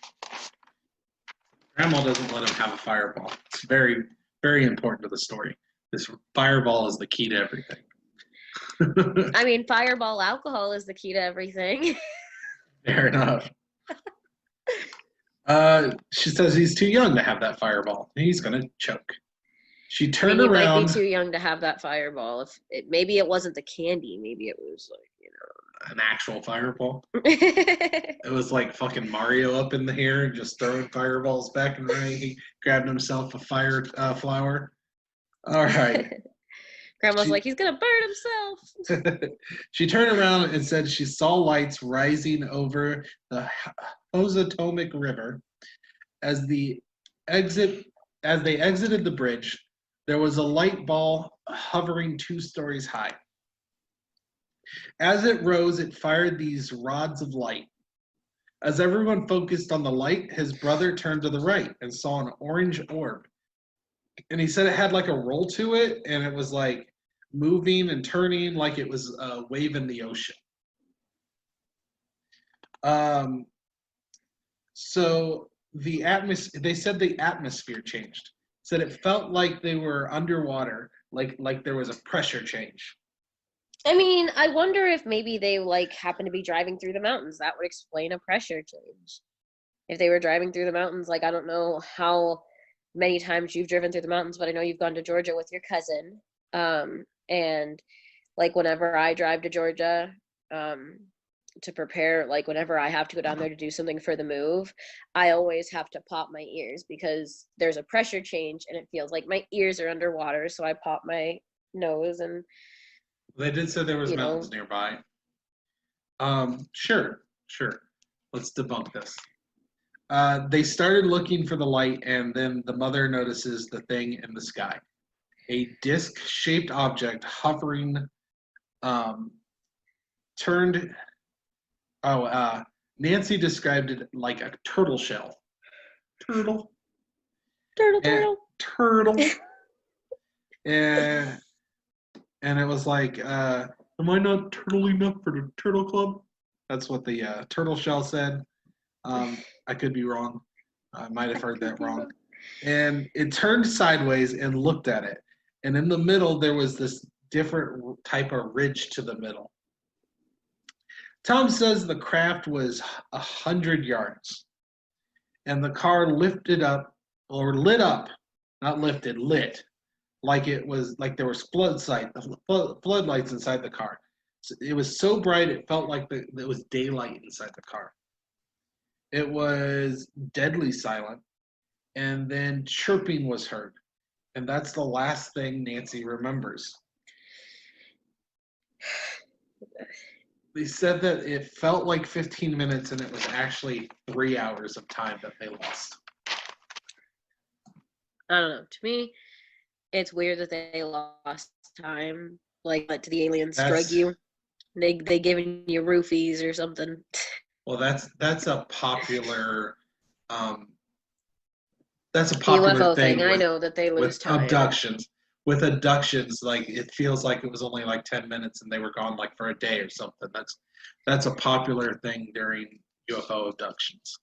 Grandma doesn't let him have a fireball. It's very, very important to the story. This fireball is the key to everything. I mean, fireball alcohol is the key to everything. Fair enough. She says he's too young to have that fireball. He's going to choke. She turned around. He might be too young to have that fireball. Maybe it wasn't the candy. Maybe it was like, an actual fireball. It was like fucking Mario up in the air and just throwing fireballs back and right. He grabbed himself a flower. All right. Grandma's like, he's going to burn himself. She turned around and said she saw lights rising over the Housatonic River. As they exited the bridge, there was a light ball hovering 2 stories high. As it rose, it fired these rods of light. As everyone focused on the light, his brother turned to the right and saw an orange orb. And he said it had like a roll to it, and it was like moving and turning like it was a wave in the ocean. So they said the atmosphere changed. Said it felt like they were underwater, like there was a pressure change. I mean, I wonder if maybe they like happened to be driving through the mountains. That would explain a pressure change. If they were driving through the mountains, like I don't know how many times you've driven through the mountains, but I know you've gone to Georgia with your cousin. And like whenever I drive to Georgia, to prepare, like whenever I have to go down there to do something for the move, I always have to pop my ears because there's a pressure change and it feels like my ears are underwater. So I pop my nose and they did say there was mountains nearby. Sure. Let's debunk this. They started looking for the light, and then the mother notices the thing in the sky. A disc-shaped object hovering, turned. Nancy described it like a turtle shell. Turtle. And it was like, am I not turtle enough for the turtle club? That's what the turtle shell said. I could be wrong. I might have heard that wrong. And it turned sideways and looked at it. And in the middle, there was this different type of ridge to the middle. Tom says the craft was 100 yards. And the car lit up, not lifted, lit. Like it was, like there was floodlights inside the car. It was so bright it felt like it was daylight inside the car. It was deadly silent, and then chirping was heard. And that's the last thing Nancy remembers. They said that it felt like 15 minutes, and it was actually 3 hours of time that they lost. I don't know. To me, it's weird that they lost time. Like, to the aliens drug you. They giving you roofies or something. Well, that's a popular UFO thing. I know that they lose with time. Abductions. With abductions, like it feels like it was only like 10 minutes and they were gone like for a day or something. That's a popular thing during UFO abductions.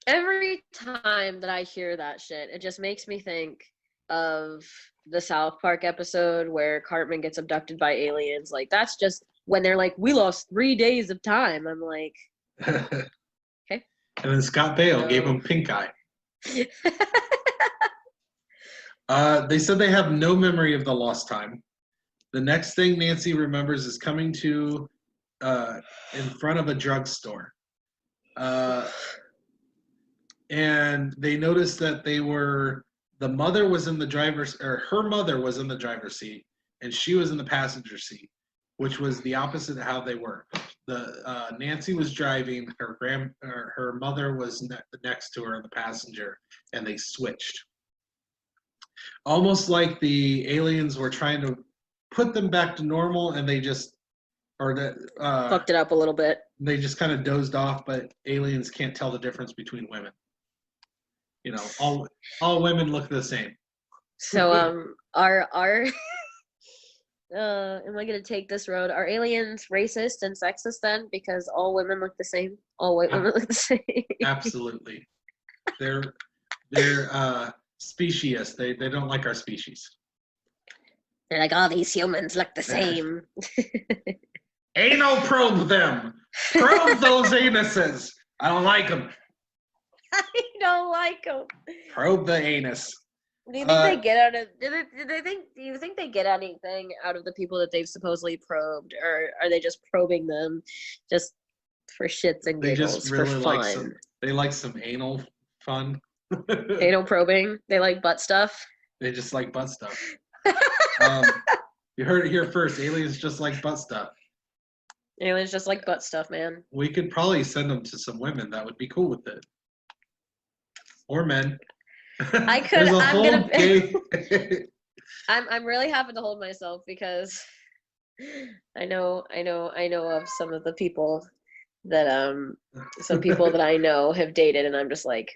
Every time that I hear that shit, it just makes me think of the South Park episode where Cartman gets abducted by aliens. Like, that's just when they're like, we lost 3 days of time. I'm like, okay. And then Scott Baio gave him pink eye. They said they have no memory of the lost time. The next thing Nancy remembers is coming to in front of a drugstore. And they noticed that her mother was in the driver's seat, and she was in the passenger seat, which was the opposite of how they were. Nancy was driving, her mother was next to her in the passenger, and they switched. Almost like the aliens were trying to put them back to normal, and they just fucked it up a little bit. They just kind of dozed off, but aliens can't tell the difference between women. You know, all women look the same. So am I gonna take this road? Are aliens racist and sexist then? Because all women look the same. All white women look the same. Absolutely. They're speciest. They don't like our species. They're like, all these humans look the same. Anal probe them. Probe those anuses. I don't like them. I don't like them. Probe the anus. Do you think they get out of? Do you think they get anything out of the people that they've supposedly probed, or are they just probing them just for shits and giggles? They just really like some anal fun. Anal probing. They like butt stuff. They just like butt stuff. You heard it here first. Aliens just like butt stuff. Aliens just like butt stuff, man. We could probably send them to some women that would be cool with it, or men. I could. I'm really having to hold myself because I know of some of the people that I know have dated, and I'm just like,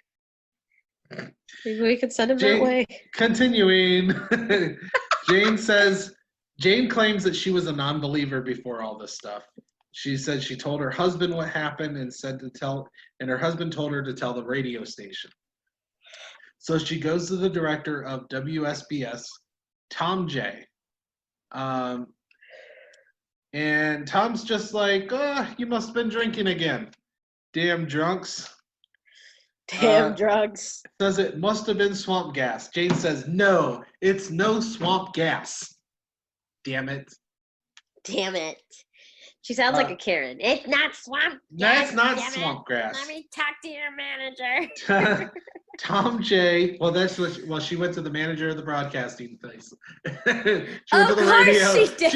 maybe we could send him that way. Continuing, Jane claims that she was a non-believer before all this stuff. She said she told her husband what happened and her husband told her to tell the radio station. So she goes to the director of WSBS, Tom J. And Tom's just like, you must have been drinking again. Damn drunks. Damn drugs. Says it must have been swamp gas. Jane says, no, it's no swamp gas. Damn it. Damn it. She sounds like a Karen. It's not swamp gas. That's not swamp grass. Let me talk to your manager. Tom J. Well, she went to the manager of the broadcasting place. She went to the radio. She did.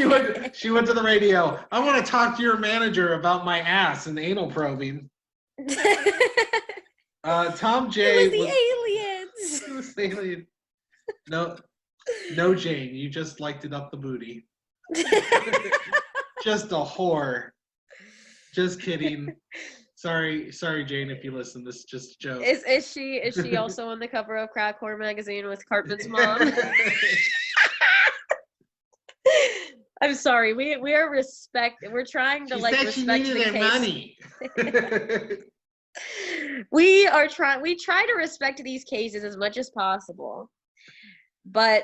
She went to the radio. I want to talk to your manager about my ass and anal probing. Tom J. It was the aliens. It was the alien. No, Jane. You just liked it up the booty. Just a whore. Just kidding. Sorry, Jane, if you listen. This is just a joke. Is she also on the cover of Crack Whore magazine with Cartman's mom? I'm sorry. We are we're trying to respect the case. Money. We try to respect these cases as much as possible. But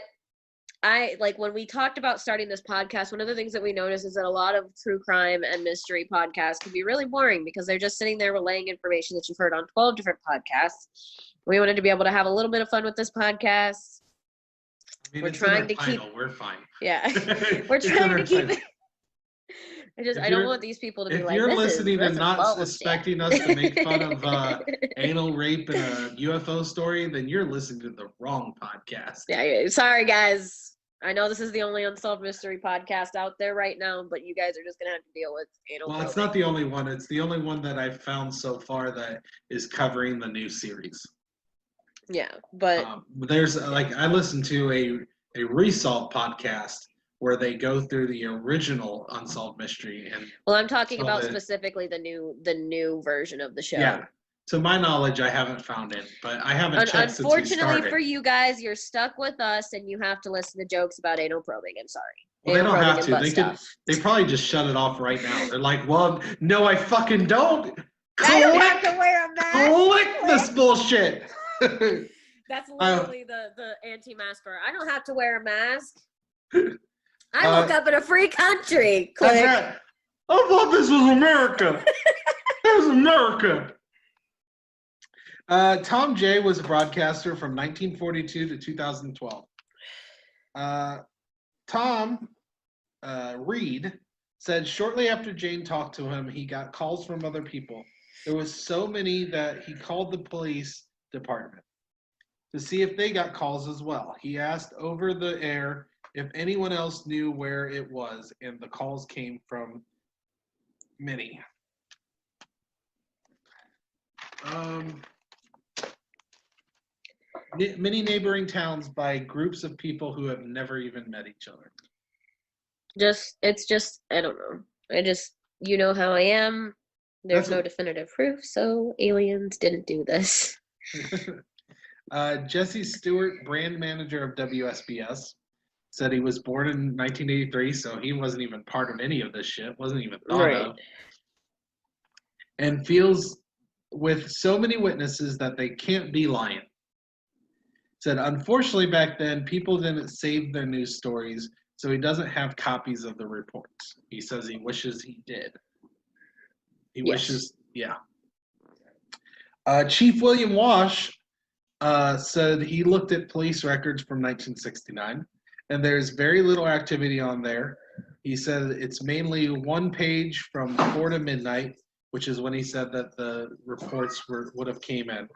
when we talked about starting this podcast, one of the things that we noticed is that a lot of true crime and mystery podcasts can be really boring because they're just sitting there relaying information that you've heard on 12 different podcasts. We wanted to be able to have a little bit of fun with this podcast. We're trying to keep. We're fine. Yeah, we're trying to keep it. I don't want these people to be if like, you're this listening is and not bullshit. expecting us to make fun of anal rape in a UFO story, then you're listening to the wrong podcast. Yeah, sorry guys. I know this is the only Unsolved Mystery podcast out there right now, but you guys are just gonna have to deal with anal Well, probing. it's not the only one. It's the only one that I've found so far that is covering the new series. Yeah, but there's I listened to a Resolved podcast where they go through the original Unsolved Mystery, and well, I'm talking about specifically the new version of the show. Yeah, to my knowledge, I haven't found it, but I haven't checked since we started. Unfortunately for you guys, you're stuck with us, and you have to listen to jokes about anal probing. I'm sorry. Well, they don't have to. They probably just shut it off right now. They're like, well, no, I fucking don't. I don't have to wear a mask. Click this bullshit. That's literally the anti-masker. I don't have to wear a mask. I woke up in a free country. Click. I thought this was America. This is America. Tom J. was a broadcaster from 1942 to 2012. Tom Reed said shortly after Jane talked to him, he got calls from other people. There was so many that he called the police department to see if they got calls as well. He asked over the air if anyone else knew where it was, and the calls came from many. Many neighboring towns by groups of people who have never even met each other. I don't know. You know how I am. There's no definitive proof, so aliens didn't do this. Jesse Stewart, brand manager of WSBS, said he was born in 1983, so he wasn't even part of any of this shit, wasn't even thought of. And feels with so many witnesses that they can't be lying. Said, unfortunately, back then, people didn't save their news stories, so he doesn't have copies of the reports. He says he wishes he did. He wishes, yeah. Chief William Walsh said he looked at police records from 1969, and there's very little activity on there. He said it's mainly one page from 4 to midnight, which is when he said that the reports would have came in.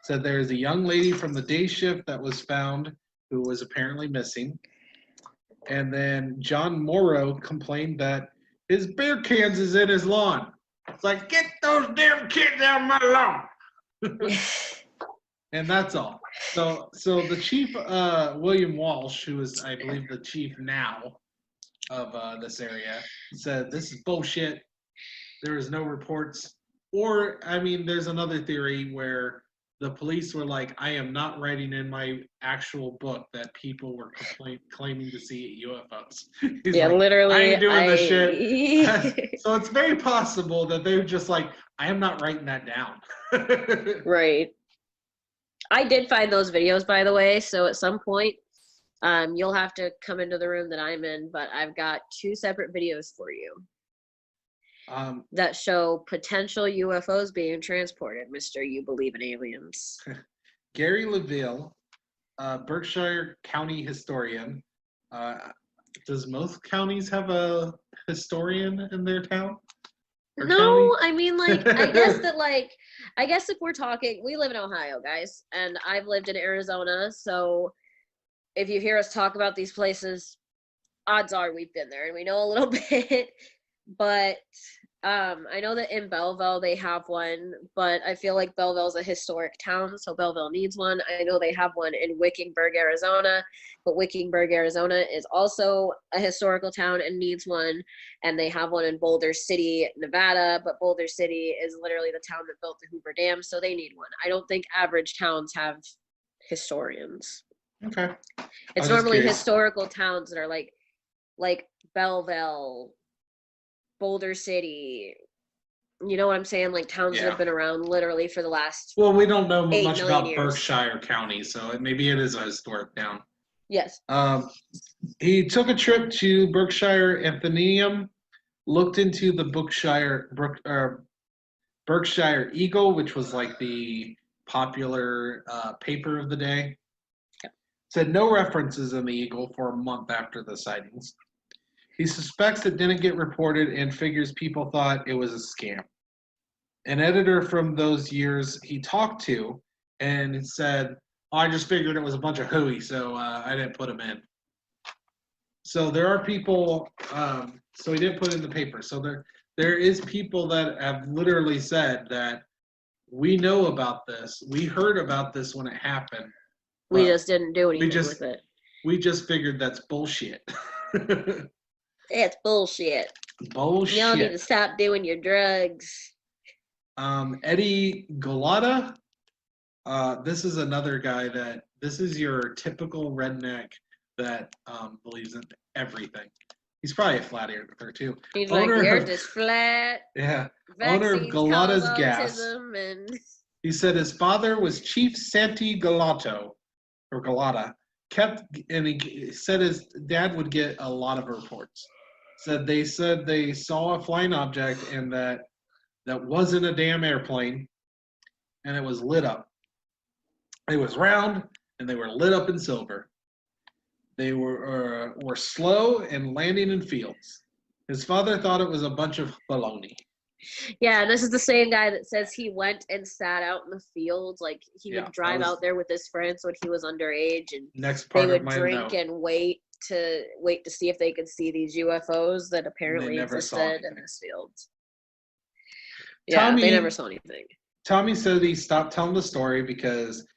Said there's a young lady from the day shift that was found who was apparently missing. And then John Morrow complained that his beer cans is in his lawn. It's like, get those damn kids out of my lawn. And that's all. So the chief, William Walsh, who is, I believe, the chief now of this area, said this is bullshit. There is no reports. Or, I mean, there's another theory where the police were like, I am not writing in my actual book that people were claiming to see UFOs. He's like, literally. I ain't doing this shit. So it's very possible that they were just like, I am not writing that down. Right. I did find those videos, by the way, so at some point, you'll have to come into the room that I'm in, but I've got 2 separate videos for you. That show potential UFOs being transported, Mr. You Believe in Aliens. Gary LaVille, Berkshire County historian. Does most counties have a historian in their town? No, county? I mean, I guess if we're talking, we live in Ohio, guys, and I've lived in Arizona, so if you hear us talk about these places, odds are we've been there and we know a little bit. But I know that in Belleville they have one, but I feel like Belleville's a historic town, so Belleville needs one. I know they have one in Wickenburg, Arizona, but Wickenburg, Arizona is also a historical town and needs one. And they have one in Boulder City, Nevada, but Boulder City is literally the town that built the Hoover Dam, so they need one. I don't think average towns have historians. Okay. It's normally historical towns that are like Belleville, Boulder City, you know what I'm saying? Like towns that have been around literally for the last. Well, we don't know much about years. Berkshire County, so maybe it is a historic town. Yes. He took a trip to Berkshire Athenaeum, looked into the Berkshire Eagle, which was like the popular paper of the day. Yep. Said no references in the Eagle for a month after the sightings. He suspects it didn't get reported and figures people thought it was a scam. An editor from those years he talked to and said, oh, I just figured it was a bunch of hooey, so I didn't put them in. So there are people, so he didn't put it in the paper. So there is people that have literally said that we know about this. We heard about this when it happened. We just didn't do anything with it. We just figured that's bullshit. It's bullshit. Bullshit. Y'all need to stop doing your drugs. Eddie Galata. This is another guy this is your typical redneck that believes in everything. He's probably a flat earther too. He's like, the earth is flat. Yeah. Owner of Galata's Gas. And... He said his father was Chief Santi Galato, or Galata. And he said his dad would get a lot of reports. Said they saw a flying object and that wasn't a damn airplane, and it was lit up. It was round and they were lit up in silver. They were slow and landing in fields. His father thought it was a bunch of baloney. Yeah, this is the same guy that says he went and sat out in the fields. Like, he would drive out there with his friends when he was underage, and they would drink and wait to see if they could see these UFOs that apparently existed in this field. Yeah, they never saw anything. Tommy said he stopped telling the story because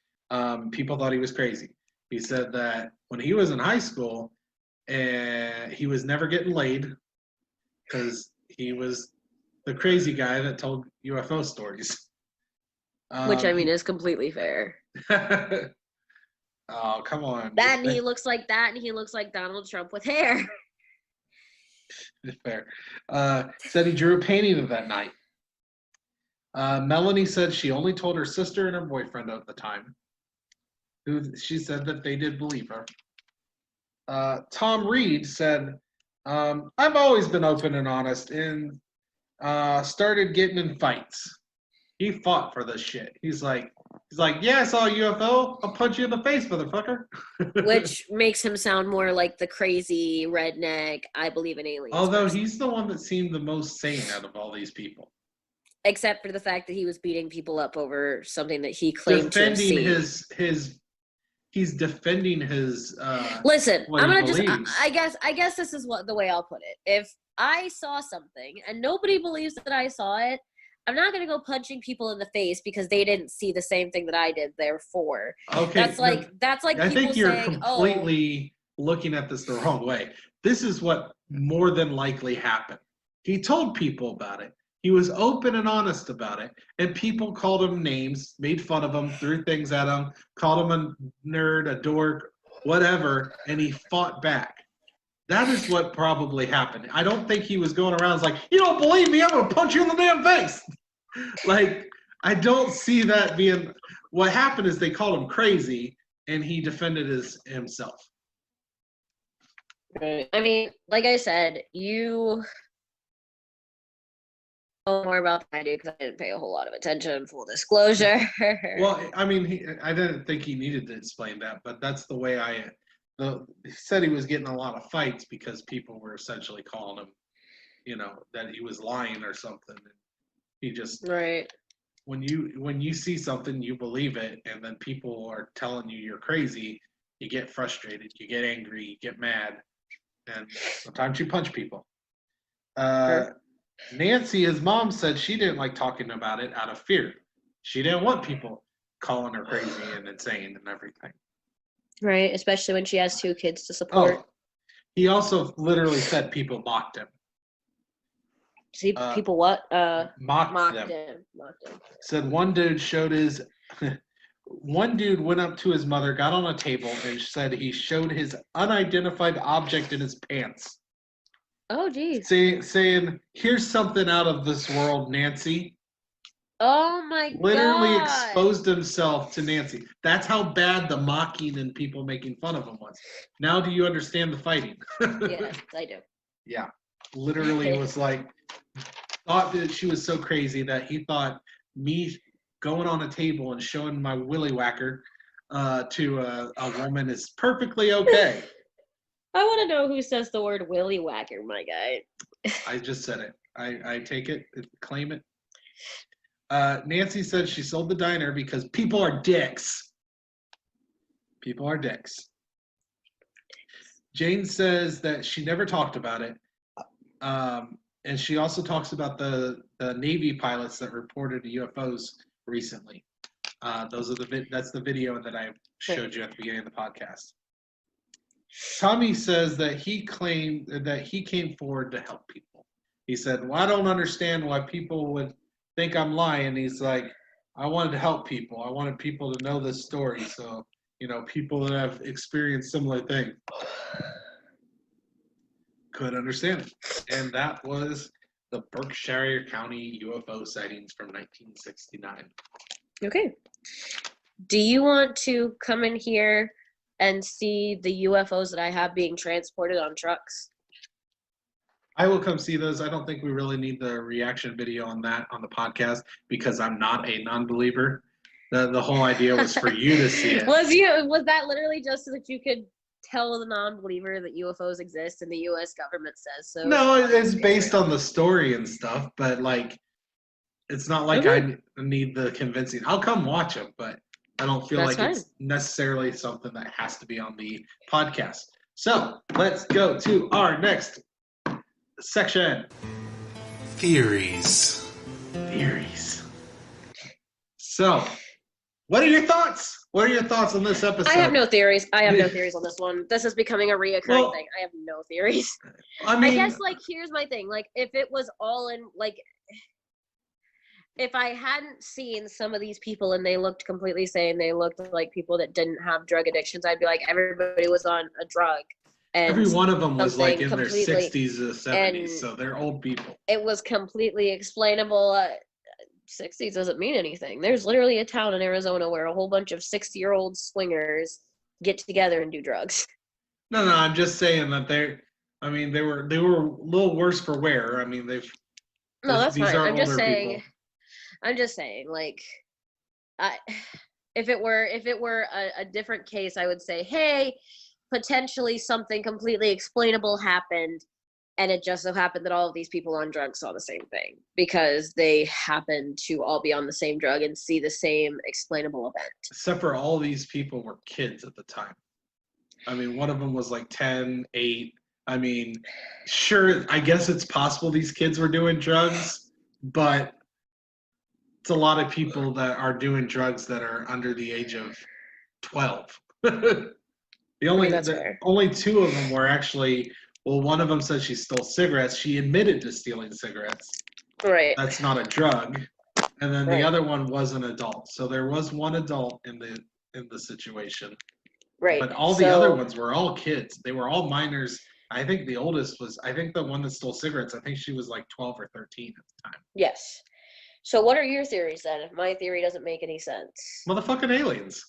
people thought he was crazy. He said that when he was in high school, he was never getting laid because he was the crazy guy that told UFO stories. Which, I mean, is completely fair. Oh, come on. That, and he looks like that, and he looks like Donald Trump with hair. Fair. Said he drew a painting of that night. Melanie said she only told her sister and her boyfriend at the time. She said that they did believe her. Tom Reed said, I've always been open and honest and started getting in fights. He fought for this shit. He's like, yeah, I saw a UFO. I'll punch you in the face, motherfucker. Which makes him sound more like the crazy redneck, I believe in aliens. Although he's the one that seemed the most sane out of all these people. Except for the fact that he was beating people up over something that he claimed to have seen. He's defending his. Listen, I'm gonna I guess this is the way I'll put it. If I saw something and nobody believes that I saw it, I'm not gonna go punching people in the face because they didn't see the same thing that I did. Therefore, okay, that's like I think you're completely looking at this the wrong way. This is what more than likely happened. He told people about it. He was open and honest about it, and people called him names, made fun of him, threw things at him, called him a nerd, a dork, whatever, and he fought back. That is what probably happened. I don't think he was going around like, you don't believe me, I'm going to punch you in the damn face. Like, I don't see that being... What happened is they called him crazy, and he defended himself. I mean, like I said, you... more about than I do because I didn't pay a whole lot of attention. Full disclosure. Well, I mean, I didn't think he needed to explain that, but that's the way he said he was getting a lot of fights because people were essentially calling him, that he was lying or something. And he just right. When you see something, you believe it, and then people are telling you you're crazy. You get frustrated, you get angry, you get mad, and sometimes you punch people. Sure. Nancy, his mom, said she didn't like talking about it out of fear. She didn't want people calling her crazy and insane and everything. Right, especially when she has 2 kids to support. Oh, he also literally said people mocked him. See, people what? Mocked him. Said one dude went up to his mother, got on a table, and said he showed his unidentified object in his pants. Oh, geez. Saying, here's something out of this world, Nancy. Oh, my God. Literally exposed himself to Nancy. That's how bad the mocking and people making fun of him was. Now do you understand the fighting? Yes, I do. Yeah. Literally was like, thought that she was so crazy that he thought me going on a table and showing my willy whacker to a woman is perfectly okay. I want to know who says the word willy whacker, my guy. I just said it. I take it, claim it. Nancy said she sold the diner because people are dicks. People are dicks. Jane says that she never talked about it. And she also talks about the Navy pilots that reported UFOs recently. That's the video that I showed you at the beginning of the podcast. Tommy says that he claimed that he came forward to help people. He said, well, I don't understand why people would think I'm lying. He's like, I wanted to help people. I wanted people to know this story. So, people that have experienced similar things could understand it. And that was the Berkshire County UFO sightings from 1969. Okay. Do you want to come in here and see the UFOs that I have being transported on trucks? I will come see those. I don't think we really need the reaction video on that on the podcast because I'm not a non-believer. The whole idea was for you to see it. Was that literally just so that you could tell the non-believer that UFOs exist and the U.S. government says so? No, it's based on the story and stuff, but it's not like I need the convincing. I'll come watch them, but I don't feel like it's necessarily something that has to be on the podcast. So let's go to our next section. Theories. So, what are your thoughts? What are your thoughts on this episode? I have no theories. on this one. This is becoming a reoccurring thing. I have no theories. I guess, here's my thing. If it was all in, if I hadn't seen some of these people and they looked completely sane, they looked like people that didn't have drug addictions, I'd be like, everybody was on a drug. And every one of them was in their 60s or 70s, so they're old people. It was completely explainable. 60s doesn't mean anything. There's literally a town in Arizona where a whole bunch of 60-year-old swingers get together and do drugs. No, I'm just saying that they were a little worse for wear. I mean, that's fine. I'm just saying, if it were a different case, I would say, hey, potentially something completely explainable happened, and it just so happened that all of these people on drugs saw the same thing because they happened to all be on the same drug and see the same explainable event. Except for all these people were kids at the time. I mean, one of them was 10, 8. I mean, sure, I guess it's possible these kids were doing drugs, but it's a lot of people that are doing drugs that are under the age of 12. Only 2 of them were actually, one of them said she stole cigarettes. She admitted to stealing cigarettes. Right. That's not a drug. And then the other one was an adult. So there was one adult in the situation. Right. But all the other ones were all kids. They were all minors. I think the oldest was, the one that stole cigarettes, I think she was 12 or 13 at the time. Yes. So what are your theories then, if my theory doesn't make any sense? Motherfucking aliens.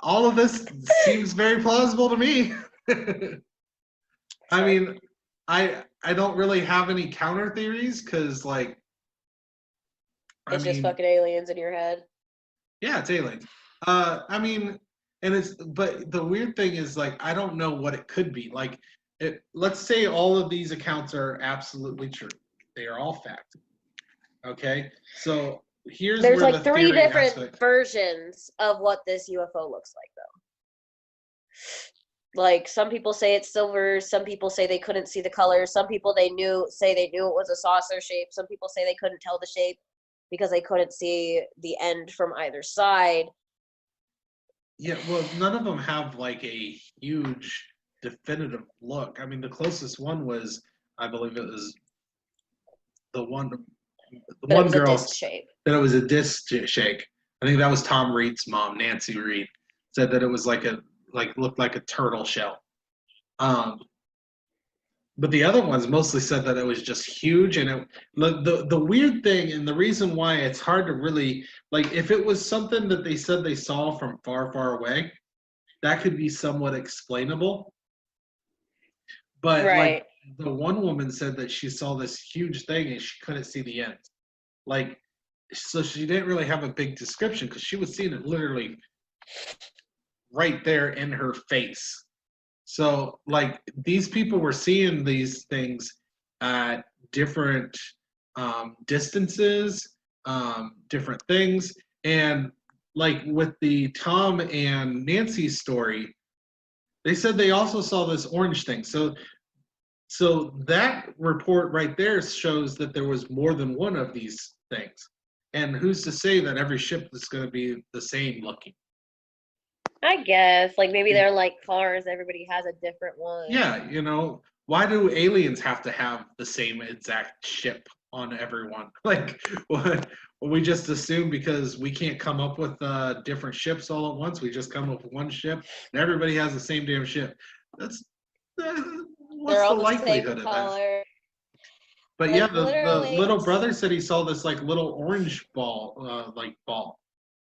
All of this seems very plausible to me. I mean, I don't really have any counter theories because it's just fucking aliens in your head. Yeah, it's aliens. But the weird thing is I don't know what it could be. Let's say all of these accounts are absolutely true. They are all fact. Okay? So there's where 3 different versions of what this UFO looks like, though. Some people say it's silver, some people say they couldn't see the color, some people say they knew it was a saucer shape, some people say they couldn't tell the shape because they couldn't see the end from either side. Yeah, well, none of them have a huge definitive look. I mean, the closest one was, I believe it was the one girl shape. That it was a disc shake. I think that was Tom Reed's mom, Nancy Reed, said that it was looked like a turtle shell. But the other ones mostly said that it was just huge. And the weird thing, and the reason why it's hard to really, if it was something that they said they saw from far, far away, that could be somewhat explainable. But the one woman said that she saw this huge thing and she couldn't see the end. So she didn't really have a big description because she was seeing it literally right there in her face. So, like, these people were seeing these things at different distances, different things. And, like, with the Tom and Nancy story, they said they also saw this orange thing. So that report right there shows that there was more than one of these things. And who's to say that every ship is going to be the same looking? I guess. Like, maybe they're like cars. Everybody has a different one. Yeah, why do aliens have to have the same exact ship on everyone? Like, what? We just assume because we can't come up with different ships all at once. We just come up with one ship, and everybody has the same damn ship. That's what's They're all the likelihood of that? But like, yeah, the little brother said he saw this like little orange ball,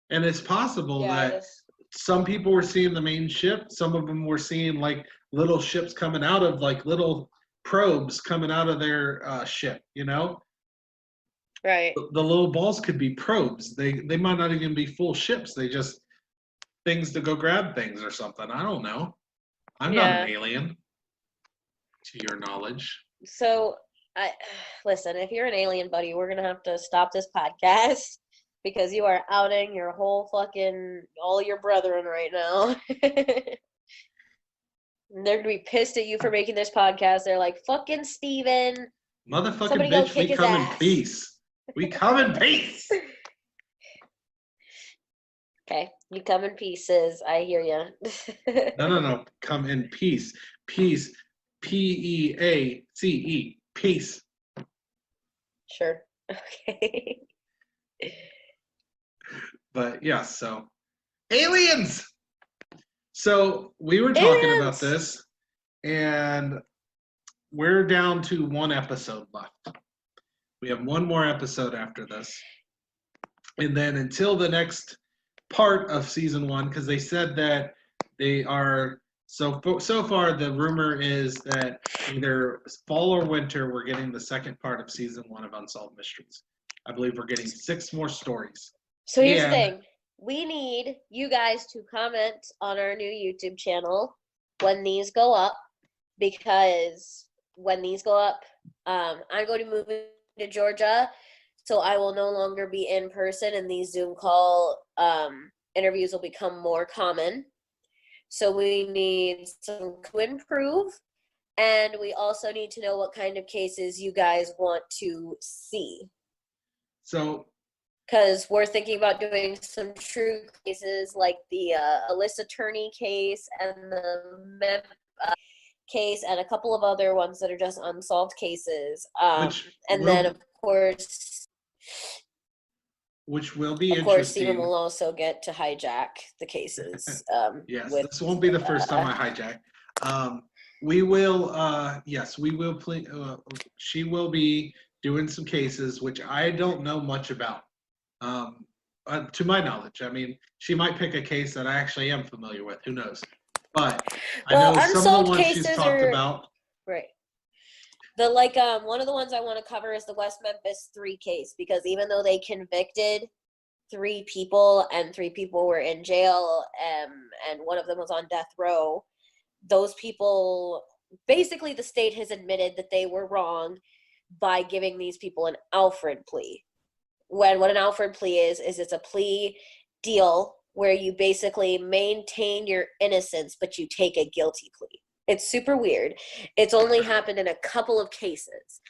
and it's possible that some people were seeing the main ship. Some of them were seeing like little ships coming out of like little probes coming out of their ship. Right. The little balls could be probes. They might not even be full ships. They just things to go grab things or something. I don't know. I'm not an alien, to your knowledge. So, listen, if you're an alien, buddy, we're gonna have to stop this podcast because you are outing your whole all your brethren right now. They're gonna be pissed at you for making this podcast. They're like, "Fucking Steven. Motherfucking bitch, we come in peace. We come in peace." Okay, you come in pieces. I hear you. No. Come in peace. Peace. Peace. Peace. Sure. Okay. But yeah, so aliens. So we were talking about this, and we're down to one episode left. We have one more episode after this, and then until the next part of season 1, because they said that they are so far the rumor is that either fall or winter we're getting the second part of season 1 of Unsolved Mysteries. I believe we're getting 6 more stories. So here's the thing. We need you guys to comment on our new YouTube channel when these go up, because when these go up, I'm going to move to Georgia, so I will no longer be in person, and these Zoom call interviews will become more common. So we need some to improve, and we also need to know what kind of cases you guys want to see. So, because we're thinking about doing some true cases like the Alyssa Turney case and the Mem case and a couple of other ones that are just unsolved cases. Then, of course... Which will be interesting. Of course, Steven will also get to hijack the cases. Yes, this won't be the first time I hijack. We will, yes, we will play. She will be doing some cases, which I don't know much about. To my knowledge, I mean, she might pick a case that I actually am familiar with. Who knows? But I know some of the ones she's talked about. Right. One of the ones I want to cover is the West Memphis 3 case, because even though they convicted 3 people and 3 people were in jail, and one of them was on death row, those people, basically the state has admitted that they were wrong by giving these people an Alfred plea. What an Alfred plea is it's a plea deal where you basically maintain your innocence, but you take a guilty plea. It's super weird. It's only happened in a couple of cases.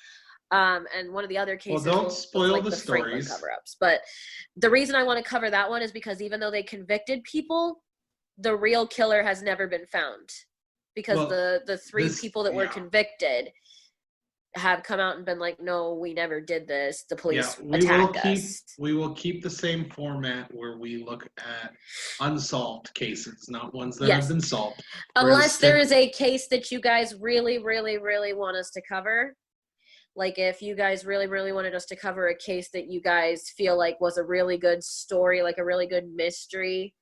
And one of the other cases... Well, don't spoil the stories. Cover-ups. But the reason I want to cover that one is because even though they convicted people, the real killer has never been found. Because the 3 people that were convicted have come out and been like, no, we never did this. The police attacked us. We will keep the same format where we look at unsolved cases, not ones that have been solved. Unless there is a case that you guys really, really, really want us to cover. Like if you guys really, really wanted us to cover a case that you guys feel like was a really good story, like a really good mystery.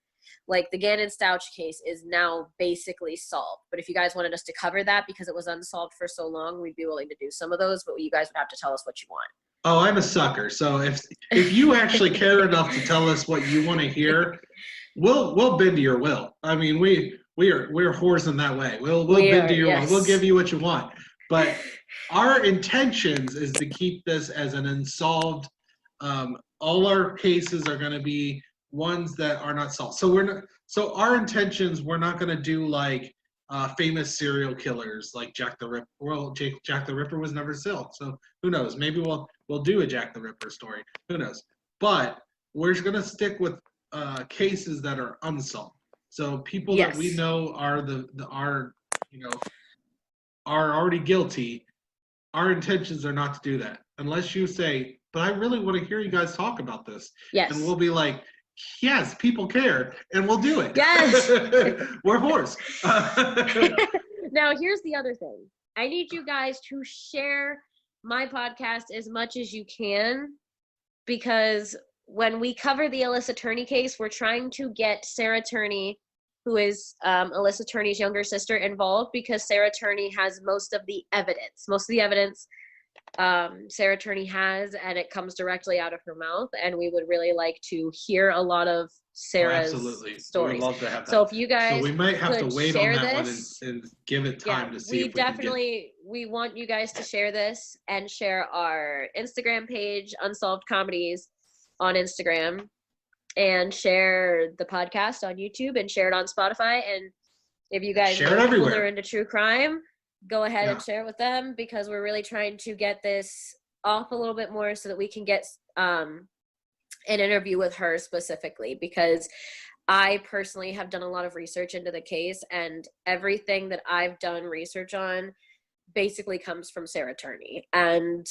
Like the Gannon Stouch case is now basically solved. But if you guys wanted us to cover that because it was unsolved for so long, we'd be willing to do some of those, but you guys would have to tell us what you want. Oh, I'm a sucker. So if you actually care enough to tell us what you want to hear, we'll bend to your will. I mean, we're whores in that way. We'll bend to your will. We'll give you what you want. But our intentions is to keep this as an unsolved. All our cases are going to be ones that are not solved. So we're not. So our intentions, we're not going to do like famous serial killers like Jack the Ripper. Well, Jack the Ripper was never solved. So who knows? Maybe we'll do a Jack the Ripper story. Who knows? But we're going to stick with cases that are unsolved. So people that we know are are already guilty. Our intentions are not to do that unless you say, "But I really want to hear you guys talk about this." Yes. And we'll be like, "Yes, people care," and we'll do it. Yes. We're whores. Now, here's the other thing. I need you guys to share my podcast as much as you can, because when we cover the Alyssa Turney case, we're trying to get Sarah Turney, who is Alyssa Turney's younger sister, involved, because Sarah Turney has most of the evidence. Sarah Turney has, and it comes directly out of her mouth, and we would really like to hear a lot of Sarah's stories. We would love to have that. So if you guys, we might have to wait on that one and give it time to see. We want you guys to share this and share our Instagram page, Unsolved Comedies, on Instagram, and share the podcast on YouTube, and share it on Spotify. And if you guys know people that are into true crime, go ahead and share it with them, because we're really trying to get this off a little bit more so that we can get an interview with her specifically, because I personally have done a lot of research into the case, and everything that I've done research on basically comes from Sarah Turney, and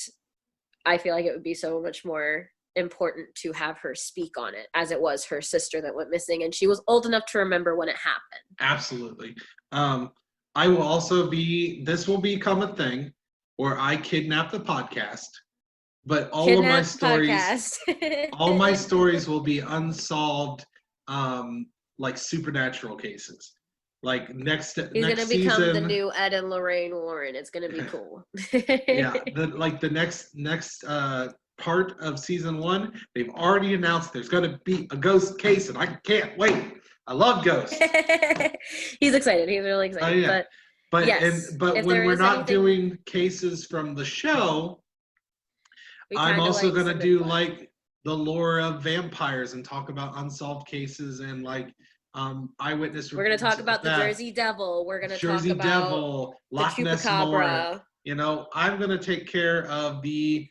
I feel like it would be so much more important to have her speak on it, as it was her sister that went missing, and she was old enough to remember when it happened. Absolutely. I will also this will become a thing where I kidnap the podcast, but all my stories will be unsolved, like supernatural cases. Like He's next gonna season, become the new Ed and Lorraine Warren. It's gonna be cool. the next part of season 1, they've already announced there's gonna be a ghost case, and I can't wait. I love ghosts. He's excited. He's really excited. But when we're not doing cases from the show, I'm also going to do like the lore of vampires and talk about unsolved cases and like eyewitness. We're going to talk about the Jersey Devil. We're going to talk about Devil, Loch Ness Monster. I'm going to take care of the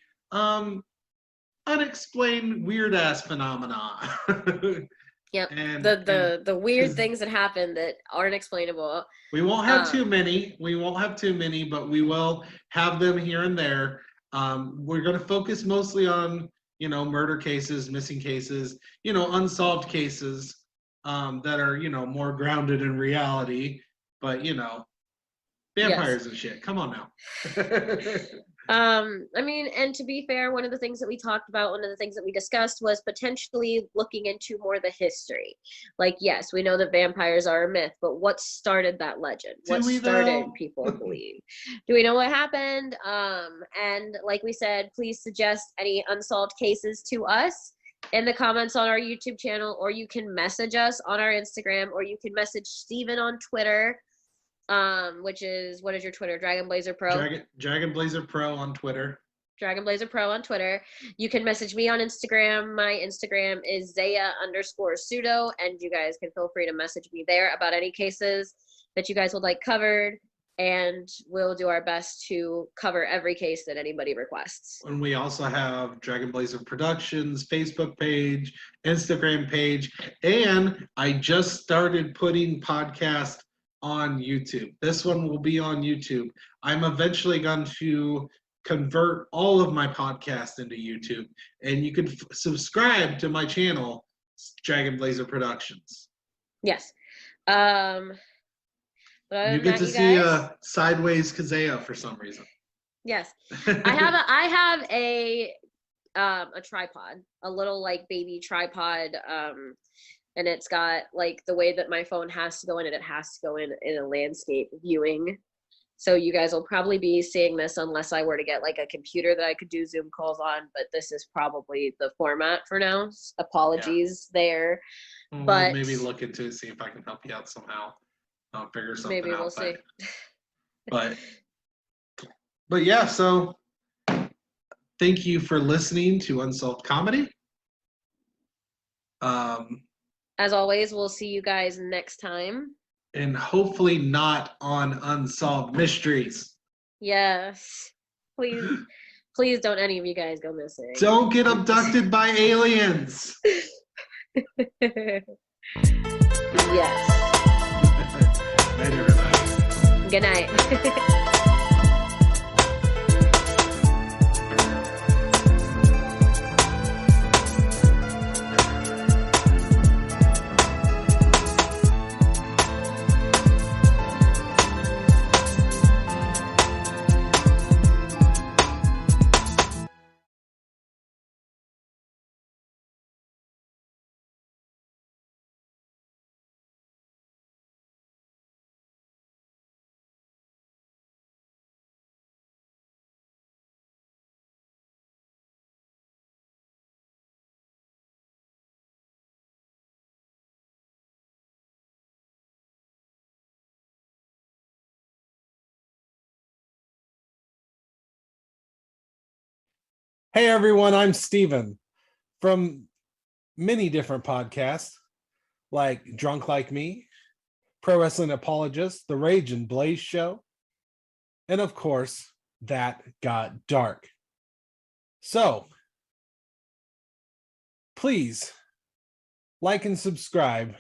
unexplained weird ass phenomena. Yep. The weird things that happen that aren't explainable. We won't have too many. But we will have them here and there. We're going to focus mostly on, murder cases, missing cases, unsolved cases that are, more grounded in reality. But, vampires and shit. Come on now. And to be fair, one of the things that we talked about, one of the things that we discussed was potentially looking into more of the history. Like, yes, we know that vampires are a myth, but what started that legend? What started people believe? Do we know what happened? And like we said, please suggest any unsolved cases to us in the comments on our YouTube channel, or you can message us on our Instagram, or you can message Steven on Twitter. Which is, what is your Twitter? Dragon Blazer Pro? Dragon Blazer Pro on Twitter. Dragon Blazer Pro on Twitter. You can message me on Instagram. My Instagram is Zaya_pseudo, and you guys can feel free to message me there about any cases that you guys would like covered, and we'll do our best to cover every case that anybody requests. And we also have Dragon Blazer Productions Facebook page, Instagram page, and I just started putting podcasts on YouTube. This one will be on YouTube. I'm eventually going to convert all of my podcasts into YouTube, and you can subscribe to my channel, Dragon Blazer Productions. Yes. You get to see sideways Kezaya for some reason. Yes. I have a tripod, a little like baby tripod, and it's got like the way that my phone has to go in, and it has to go in a landscape viewing So you guys will probably be seeing this unless I were to get like a computer that I could do Zoom calls on, but this is probably the format for now. Apologies there. But we'll maybe look into it, see if I can help you out somehow. I'll figure something maybe out. We'll see. But yeah, so thank you for listening to Unsolved Comedy. As always, we'll see you guys next time. And hopefully not on Unsolved Mysteries. Yes. Please don't any of you guys go missing. Don't get abducted by aliens. Yes. Night, everybody. Good night. Hey everyone, I'm Steven from many different podcasts like Drunk Like Me, Pro Wrestling Apologist, The Rage and Blaze Show, and of course, That Got Dark. So, please like and subscribe